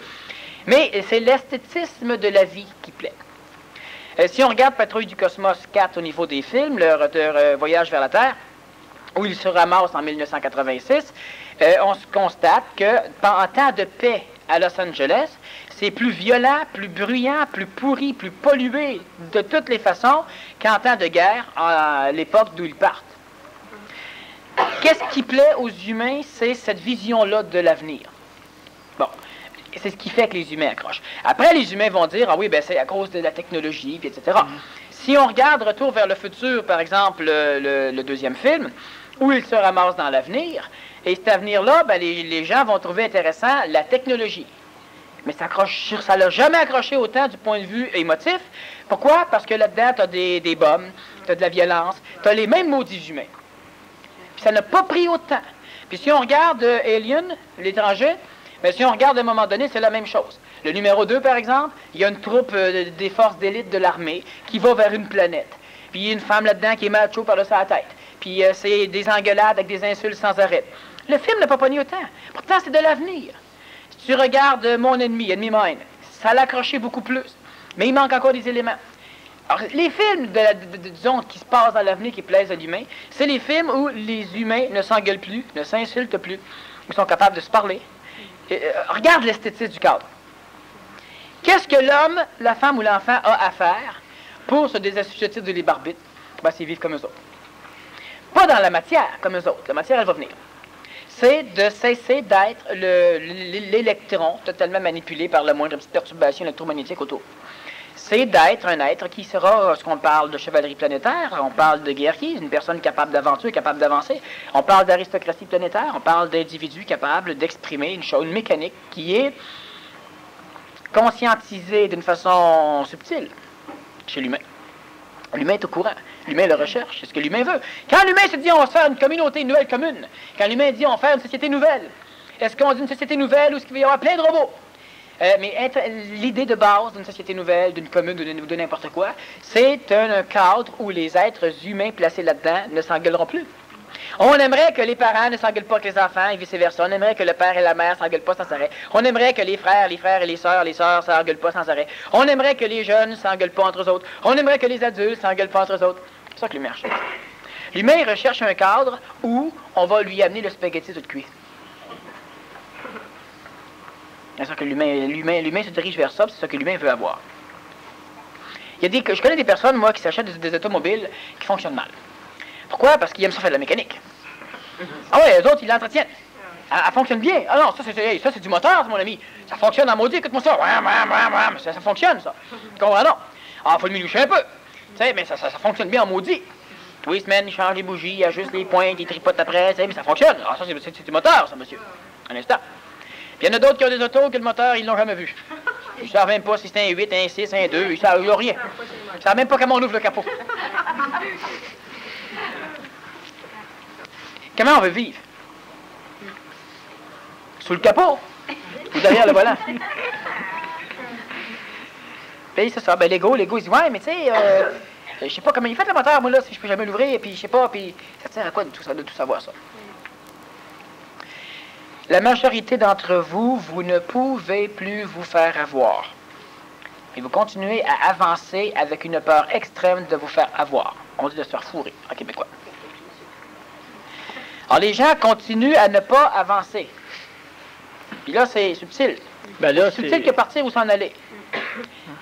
Mais c'est l'esthétisme de la vie qui plaît. Si on regarde Patrouille du Cosmos 4 au niveau des films, leur voyage vers la Terre, où il se ramasse en 1986, on se constate que en temps de paix à Los Angeles, c'est plus violent, plus bruyant, plus pourri, plus pollué de toutes les façons qu'en temps de guerre à l'époque d'où ils partent. Qu'est-ce qui plaît aux humains? C'est cette vision-là de l'avenir. Bon. C'est ce qui fait que les humains accrochent. Après, les humains vont dire, ah oui, ben c'est à cause de la technologie, puis etc. Si on regarde Retour vers le futur, par exemple, le deuxième film, où il se ramasse dans l'avenir, et cet avenir-là, ben, les gens vont trouver intéressant la technologie. Mais ça l'a jamais accroché autant du point de vue émotif. Pourquoi? Parce que là-dedans, tu as des bombes, tu as de la violence, tu as les mêmes maudits humains. Puis ça n'a pas pris autant. Puis si on regarde Alien, l'étranger, mais si on regarde à un moment donné, c'est la même chose. Le numéro 2, par exemple, il y a une troupe des forces d'élite de l'armée qui va vers une planète. Puis il y a une femme là-dedans qui est macho par-dessus la tête. Puis c'est des engueulades avec des insultes sans arrêt. Le film n'a pas pogné autant. Pourtant, c'est de l'avenir. Si tu regardes Mon ennemi, Enemy Mine, ça l'a accroché beaucoup plus. Mais il manque encore des éléments. Alors, les films, disons, qui se passent dans l'avenir, qui plaisent à l'humain, c'est les films où les humains ne s'engueulent plus, ne s'insultent plus. Ils sont capables de se parler. Regarde l'esthétique du cadre. Qu'est-ce que l'homme, la femme ou l'enfant a à faire pour se désassujettir de les barbites? Ben, c'est vivre comme eux autres. Pas dans la matière, comme eux autres. La matière, elle va venir. C'est de cesser d'être l'électron totalement manipulé par la moindre petite perturbation électromagnétique autour. C'est d'être un être qui sera, ce qu'on parle de chevalerie planétaire, on parle de guerrier, une personne capable d'aventure, capable d'avancer. On parle d'aristocratie planétaire, on parle d'individus capables d'exprimer une mécanique qui est conscientisée d'une façon subtile chez l'humain. L'humain est au courant. L'humain le recherche. C'est ce que l'humain veut. Quand l'humain se dit on va se faire une communauté, une nouvelle commune, quand l'humain dit on va faire une société nouvelle, est-ce qu'on dit une société nouvelle ou est-ce qu'il va y avoir plein de robots? Mais l'idée de base d'une société nouvelle, d'une commune ou de n'importe quoi, c'est un cadre où les êtres humains placés là-dedans ne s'engueuleront plus. On aimerait que les parents ne s'engueulent pas avec les enfants et vice-versa. On aimerait que le père et la mère ne s'engueulent pas sans arrêt. On aimerait que les frères et les sœurs ne s'engueulent pas sans arrêt. On aimerait que les jeunes ne s'engueulent pas entre eux autres. On aimerait que les adultes ne s'engueulent pas entre eux autres. C'est ça que l'humain recherche. L'humain recherche un cadre où on va lui amener le spaghetti tout cuit. C'est ça que l'humain se dirige vers ça, c'est ça que l'humain veut avoir. Je connais des personnes, moi, qui s'achètent des automobiles qui fonctionnent mal. Pourquoi? Parce qu'ils aiment ça faire de la mécanique. Ah ouais, eux autres, ils l'entretiennent. Elle fonctionne bien. Ah non, ça c'est du moteur, mon ami. Ça fonctionne en maudit, écoute-moi ça. Ça fonctionne, ça. Tu comprends, non? Ah, faut le miloucher un peu. Tu sais, mais ça fonctionne bien en maudit. Twist, man, il change les bougies, il ajuste les pointes, il tripote après, mais ça fonctionne. Ah, ça, c'est du moteur, ça, monsieur. Un instant. Puis il y en a d'autres qui ont des autos que le moteur, ils l'ont jamais vu. Ils ne savent même pas si c'est un 8, un 6, un 2, ils n'ont rien. Ils ne savent même pas comment on ouvre le capot. Comment on veut vivre? Sous le capot? Ou derrière le volant? Puis c'est ça, ben l'ego, il dit, ouais, mais tu sais, je sais pas comment il fait le moteur, moi, là, si je peux jamais l'ouvrir, puis je sais pas, puis ça sert à quoi de tout savoir ça? La majorité d'entre vous, vous ne pouvez plus vous faire avoir. Et vous continuez à avancer avec une peur extrême de vous faire avoir. On dit de se faire fourrer, en québécois. Alors, les gens continuent à ne pas avancer. Puis là, c'est subtil. Ben là, c'est subtil que partir ou s'en aller.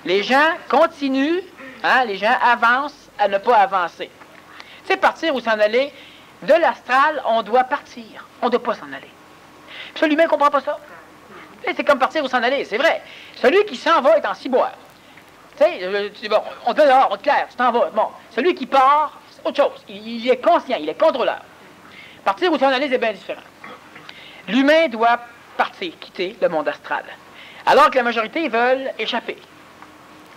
Les gens continuent, les gens avancent à ne pas avancer. Tu sais, partir ou s'en aller, de l'astral, on doit partir. On ne doit pas s'en aller. Puis ça, l'humain ne comprend pas ça. C'est comme partir ou s'en aller, c'est vrai. Celui qui s'en va est en ciboire. Tu sais, bon, on te dit, on te claire, tu t'en vas. Bon, celui qui part, c'est autre chose. Il est conscient, il est contrôleur. Partir ou s'en aller, c'est bien différent. L'humain doit partir, quitter le monde astral. Alors que la majorité veulent échapper,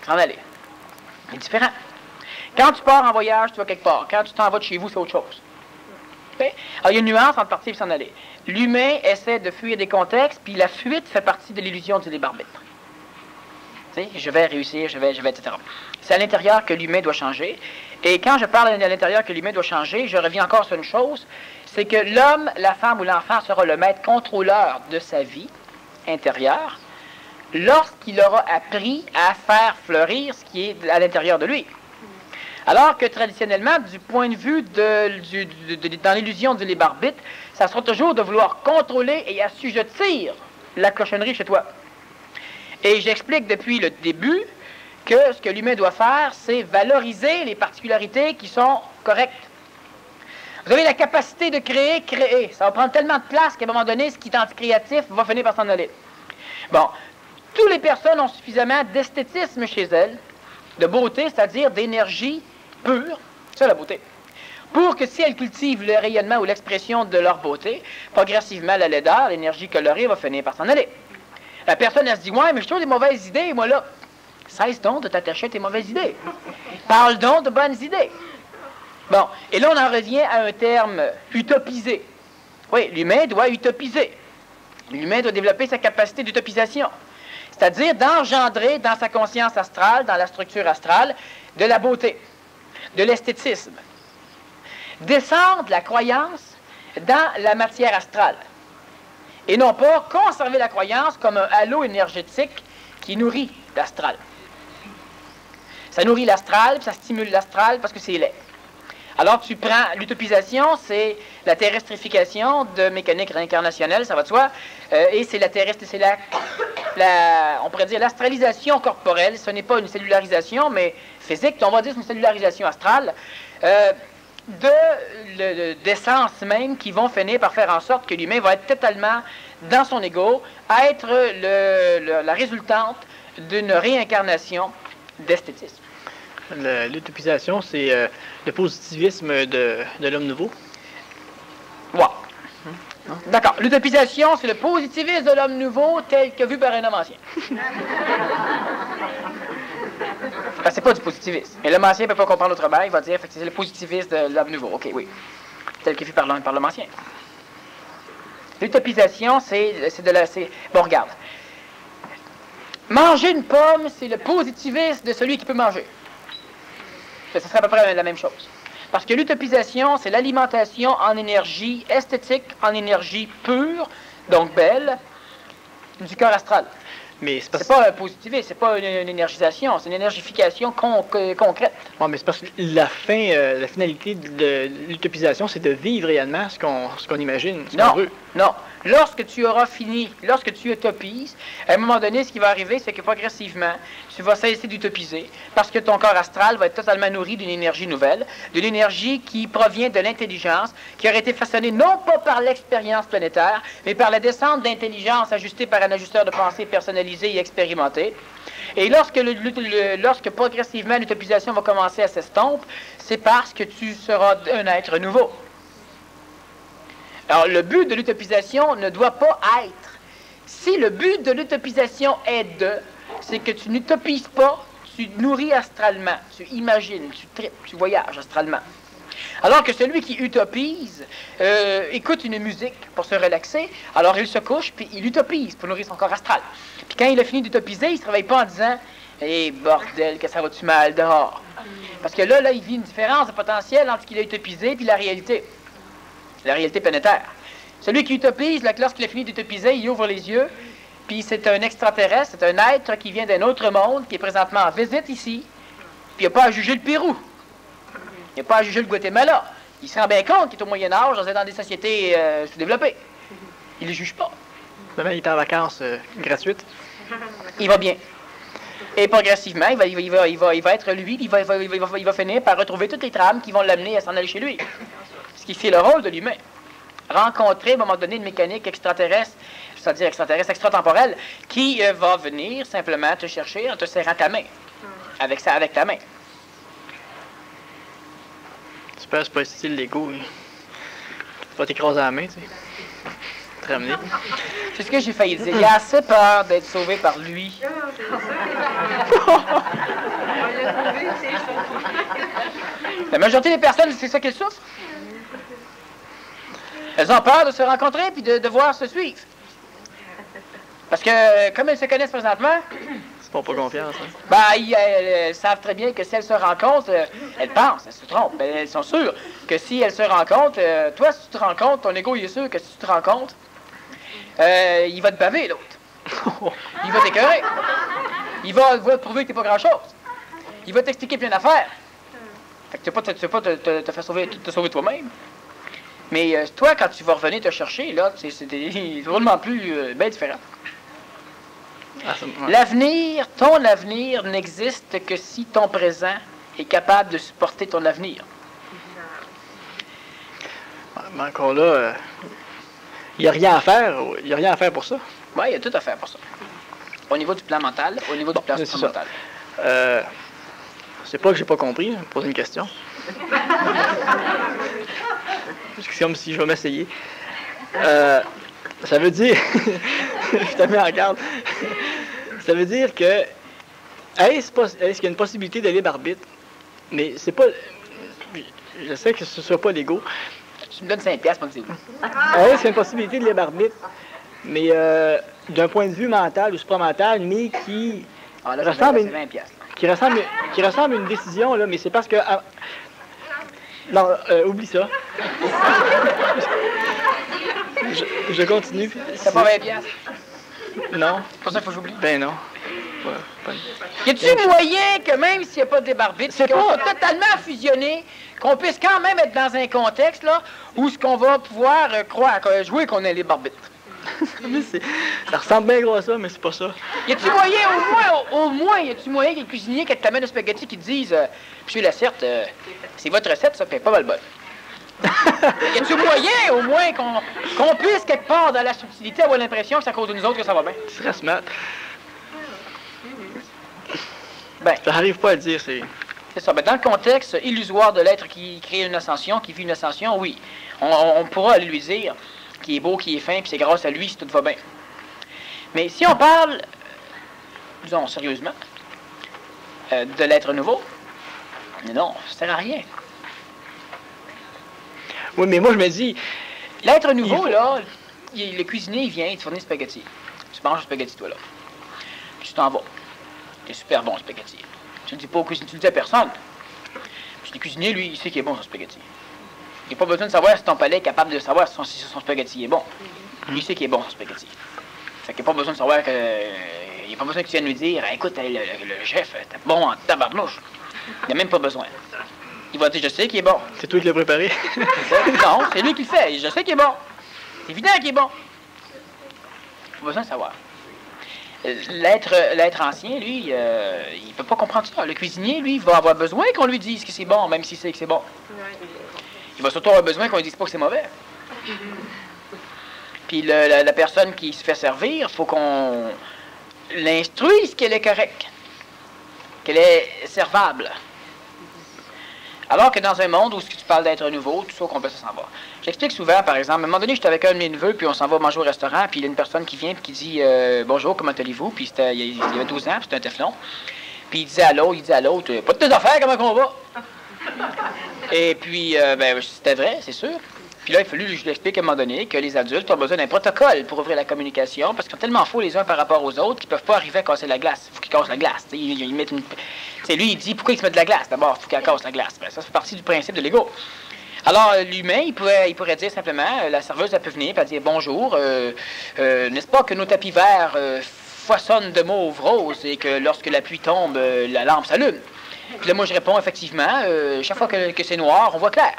s'en aller. C'est différent. Quand tu pars en voyage, tu vas quelque part. Quand tu t'en vas de chez vous, c'est autre chose. Okay? Alors, il y a une nuance entre partir et s'en aller. L'humain essaie de fuir des contextes, puis la fuite fait partie de l'illusion du libre arbitre. Tu sais, je vais réussir, je vais, etc. C'est à l'intérieur que l'humain doit changer. Et quand je parle à l'intérieur que l'humain doit changer, je reviens encore sur une chose, c'est que l'homme, la femme ou l'enfant sera le maître contrôleur de sa vie intérieure lorsqu'il aura appris à faire fleurir ce qui est à l'intérieur de lui. Alors que traditionnellement, du point de vue dans l'illusion du libre arbitre, ça sera toujours de vouloir contrôler et assujettir la cochonnerie chez toi. Et j'explique depuis le début que ce que l'humain doit faire, c'est valoriser les particularités qui sont correctes. Vous avez la capacité de créer. Ça va prendre tellement de place qu'à un moment donné, ce qui est anti-créatif va finir par s'en aller. Bon, toutes les personnes ont suffisamment d'esthétisme chez elles, de beauté, c'est-à-dire d'énergie pure, c'est la beauté, pour que si elles cultivent le rayonnement ou l'expression de leur beauté, progressivement la laideur, l'énergie colorée va finir par s'en aller. La personne, elle se dit, ouais, mais je trouve des mauvaises idées, moi là. Cesse donc de t'attacher à tes mauvaises idées. Parle donc de bonnes idées. Bon, et là, on en revient à un terme utopisé. Oui, l'humain doit utopiser. L'humain doit développer sa capacité d'utopisation. C'est-à-dire d'engendrer dans sa conscience astrale, dans la structure astrale, de la beauté, de l'esthétisme. Descendre la croyance dans la matière astrale. Et non pas conserver la croyance comme un halo énergétique qui nourrit l'astral. Ça nourrit l'astral, ça stimule l'astral parce que c'est laid. Alors tu prends l'utopisation, c'est la terrestrification de mécanique réincarnationnelle, ça va de soi, et c'est on pourrait dire l'astralisation corporelle. Ce n'est pas une cellularisation, mais physique, on va dire c'est une cellularisation astrale d'essence même qui vont finir par faire en sorte que l'humain va être totalement dans son ego, à être la résultante d'une réincarnation d'esthétisme. L'utopisation, c'est le positivisme de l'homme nouveau. Wow. D'accord. L'utopisation, c'est le positivisme de l'homme nouveau tel que vu par un homme ancien. C'est pas du positivisme. Mais l'homme ancien ne peut pas comprendre autrement. Il va dire que c'est le positivisme de l'homme nouveau. OK, oui. Tel que vu par l'homme ancien. L'utopisation, bon, regarde. Manger une pomme, c'est le positivisme de celui qui peut manger. Ce serait à peu près la même chose. Parce que l'utopisation, c'est l'alimentation en énergie esthétique, en énergie pure, donc belle, du cœur astral. Mais c'est pas un positivisme, c'est pas une énergisation, c'est une énergification concrète. Ouais, mais c'est parce que la finalité de l'utopisation, c'est de vivre réellement ce qu'on imagine, ce qu'on veut. Non. lorsque tu auras fini, lorsque tu utopises, à un moment donné, ce qui va arriver, c'est que progressivement, tu vas cesser d'utopiser parce que ton corps astral va être totalement nourri d'une énergie nouvelle, d'une énergie qui provient de l'intelligence, qui aurait été façonné non pas par l'expérience planétaire, mais par la descente d'intelligence ajustée par un ajusteur de pensée personnalisé et expérimenté. Et lorsque progressivement l'utopisation va commencer à s'estomper, c'est parce que tu seras un être nouveau. Alors, le but de l'utopisation ne doit pas être. Si le but de l'utopisation c'est que tu n'utopises pas, tu nourris astralement, tu imagines, tu tripes, tu voyages astralement. Alors que celui qui utopise écoute une musique pour se relaxer, alors il se couche, puis il utopise pour nourrir son corps astral. Puis quand il a fini d'utopiser, il ne se réveille pas en disant « Hé, bordel, que ça va-tu mal dehors? » Parce que là, il vit une différence de potentiel entre ce qu'il a utopisé et la réalité planétaire. Celui qui utopise, lorsqu'il a fini d'utopiser, il ouvre les yeux, puis c'est un extraterrestre, c'est un être qui vient d'un autre monde, qui est présentement en visite ici, puis il n'y a pas à juger le Pérou. Il n'y a pas à juger le Guatemala. Il se rend bien compte qu'il est au Moyen-Âge, dans des sociétés sous-développées. Il ne les juge pas. Demain, il est en vacances gratuites. Il va bien. Et progressivement, il va être lui, il va finir par retrouver toutes les trames qui vont l'amener à s'en aller chez lui. Ce qui fait le rôle de l'humain. Rencontrer, à un moment donné, une mécanique extraterrestre, c'est-à-dire extratemporelle, qui va venir simplement te chercher en te serrant ta main. Avec ta main. C'est pas style l'ego. Tu vas t'écraser à la main, tu sais. Te ramener. C'est ce que j'ai failli dire. Il a assez peur d'être sauvé par lui. La majorité des personnes, c'est ça qu'elles souffrent. Elles ont peur de se rencontrer puis de devoir se suivre. Parce que, comme elles se connaissent présentement, c'est pas confiance. Hein? Elles savent très bien que si elles se rencontrent, elles pensent, elles se trompent. Mais elles sont sûres que si elles se rencontrent, toi, si tu te rencontres, ton ego, il est sûr que si tu te rencontres, il va te baver, l'autre. Il va t'écœurer. Il va te prouver que t'es pas grand-chose. Il va t'expliquer plein d'affaires. Fait que tu vas pas te faire sauver toi-même. Mais toi, quand tu vas revenir te chercher, là, c'est drôlement plus bien différent. L'avenir, ton avenir n'existe que si ton présent est capable de supporter ton avenir. Mais encore là, il n'y a rien à faire. Il n'y a rien à faire pour ça. Oui, il y a tout à faire pour ça. Au niveau du plan mental, au niveau du plan mental. C'est pas que j'ai pas compris, hein, poser une question. C'est comme si je vais m'essayer. Ça veut dire... je te mets en garde. Ça veut dire que... Est-ce qu'il y a une possibilité de libre arbitre? Mais c'est pas... Je sais que ce ne soit pas l'ego. Tu me donnes 5$ pour que c'est où? Est-ce qu'il y a une possibilité de libre arbitre? Mais d'un point de vue mental ou supramental, mais qui... Ah, là, ressemble à 20$. Qui ressemble à une décision, là, mais c'est parce que... non, oublie ça. je continue. C'est pas 20$? Non. C'est pour ça qu'il faut que j'oublie? Ben non. Y a-t-il moyen que même s'il n'y a pas de libre arbitre, qu'on soit totalement fusionné, qu'on puisse quand même être dans un contexte là où ce qu'on va pouvoir jouer qu'on est libre arbitre? Ça ressemble bien gros à ça, mais c'est pas ça. Y a-t-il moyen, au moins, y a-t-il moyen que le cuisinier qui t'amène le spaghetti qui te dise Monsieur Lacerte, c'est votre recette, ça fait pas mal bonne. Y a-t-il moyen, au moins, qu'on puisse, quelque part, dans la subtilité, avoir l'impression que c'est à cause de nous autres que ça va bien? Tu serais smart. Ben, ça n'arrive pas à le dire, c'est... C'est ça. Ben, dans le contexte illusoire de l'être qui crée une ascension, qui vit une ascension, oui. On pourra aller lui dire qu'il est beau, qu'il est fin, puis c'est grâce à lui si tout va bien. Mais si on parle, disons sérieusement, de l'être nouveau, non, ça sert à rien. Oui, mais moi, je me dis... L'être nouveau, là, le cuisinier, il vient, il te fournit des spaghettis. Tu manges le spaghetti, toi, là. Puis tu t'en vas. C'est super bon, le spaghetti. Tu le dis pas au cuisinier, tu le dis à personne. Puis le cuisinier, lui, il sait qu'il est bon, son spaghetti. Il n'a pas besoin de savoir si ton palais est capable de savoir si son spaghetti est bon. Il sait qu'il est bon, son spaghetti. Fait qu'il n'a pas besoin de savoir que... Il n'a pas besoin que tu viennes lui dire, écoute, le chef, t'es bon en tabarnouche. Il n'a même pas besoin. Il va dire, je sais qu'il est bon. C'est toi qui l'as préparé? Non, c'est lui qui le fait. Je sais qu'il est bon. C'est évident qu'il est bon. pas besoin de savoir. L'être ancien, lui, il ne peut pas comprendre ça. Le cuisinier, lui, il va avoir besoin qu'on lui dise que c'est bon, même s'il sait que c'est bon. Il va surtout avoir besoin qu'on lui dise pas que c'est mauvais. Puis la personne qui se fait servir, il faut qu'on l'instruise qu'elle est correcte, qu'elle est servable. Alors que dans un monde où tu parles d'être nouveau, tout ça, qu'on peut s'en va. J'explique souvent, par exemple, à un moment donné, j'étais avec un de mes neveux, puis on s'en va manger au restaurant, puis il y a une personne qui vient et qui dit bonjour, comment allez-vous? Puis il y avait 12 ans, puis c'était un téflon. Puis il disait à l'autre, pas de tes affaires, comment qu'on va? Et puis, c'était vrai, c'est sûr. Puis là, il a fallu que je lui explique à un moment donné que les adultes ont besoin d'un protocole pour ouvrir la communication, parce qu'ils sont tellement faux les uns par rapport aux autres qu'ils ne peuvent pas arriver à casser la glace. Il faut qu'ils cassent la glace. Ils mettent lui, il dit pourquoi il se met de la glace? D'abord, il faut qu'il casse la glace. Ben, ça fait partie du principe de l'ego. Alors, l'humain, il pourrait dire simplement, la serveuse, elle peut venir et elle dire bonjour, n'est-ce pas que nos tapis verts foisonnent de mauve rose et que lorsque la pluie tombe, la lampe s'allume? Puis là, moi, je réponds effectivement, chaque fois que c'est noir, on voit clair.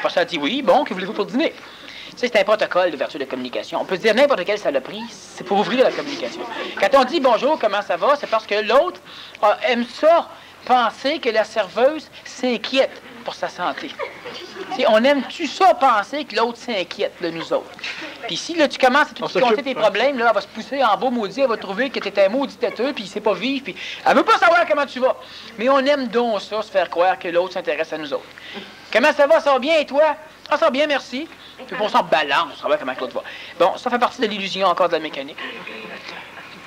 Parce qu'elle dit oui, bon, que voulez-vous pour dîner? Tu sais, c'est un protocole d'ouverture de communication. On peut se dire n'importe quelle saloperie, c'est pour ouvrir la communication. Quand on dit bonjour, comment ça va, c'est parce que l'autre aime ça, penser que la serveuse s'inquiète pour sa santé. T'sais, on aime-tu ça, penser que l'autre s'inquiète de nous autres? Puis si là, tu commences à te compter tes problèmes, là, elle va se pousser en beau maudit, elle va trouver que t'es un maudit têteux, puis il sait pas vivre, puis elle veut pas savoir comment tu vas. Mais on aime donc ça, se faire croire que l'autre s'intéresse à nous autres. Comment ça va? Ça va bien, et toi? Ah, ça va bien, merci. Puis on s'en balance, on savoir comment l'autre va. Bon, ça fait partie de l'illusion encore de la mécanique.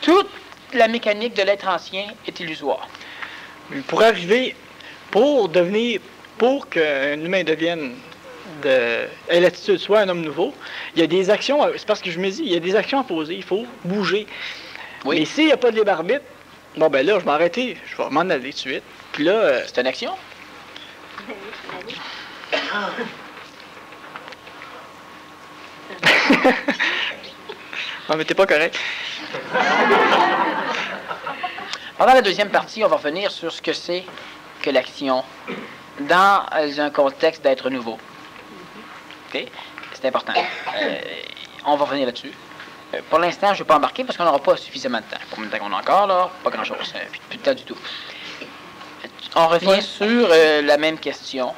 Toute la mécanique de l'être ancien est illusoire. Pour qu'un humain devienne ait l'attitude soit un homme nouveau, il y a des actions, c'est parce que je me dis, il y a des actions à poser, il faut bouger. Oui. Mais s'il n'y a pas de libre arbitre, bon ben là, je vais m'arrêter, je vais m'en aller tout de suite. Puis là... c'est une action? Non, mais t'es pas correct. Pendant la deuxième partie, on va revenir sur ce que c'est que l'action dans un contexte d'être nouveau. OK? C'est important. On va revenir là-dessus. Pour l'instant, je ne vais pas embarquer parce qu'on n'aura pas suffisamment de temps. Pour le temps qu'on a encore, là, pas grand-chose. Plus de temps du tout. On revient sur la même question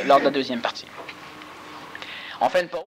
lors de la deuxième partie. On fait une pause.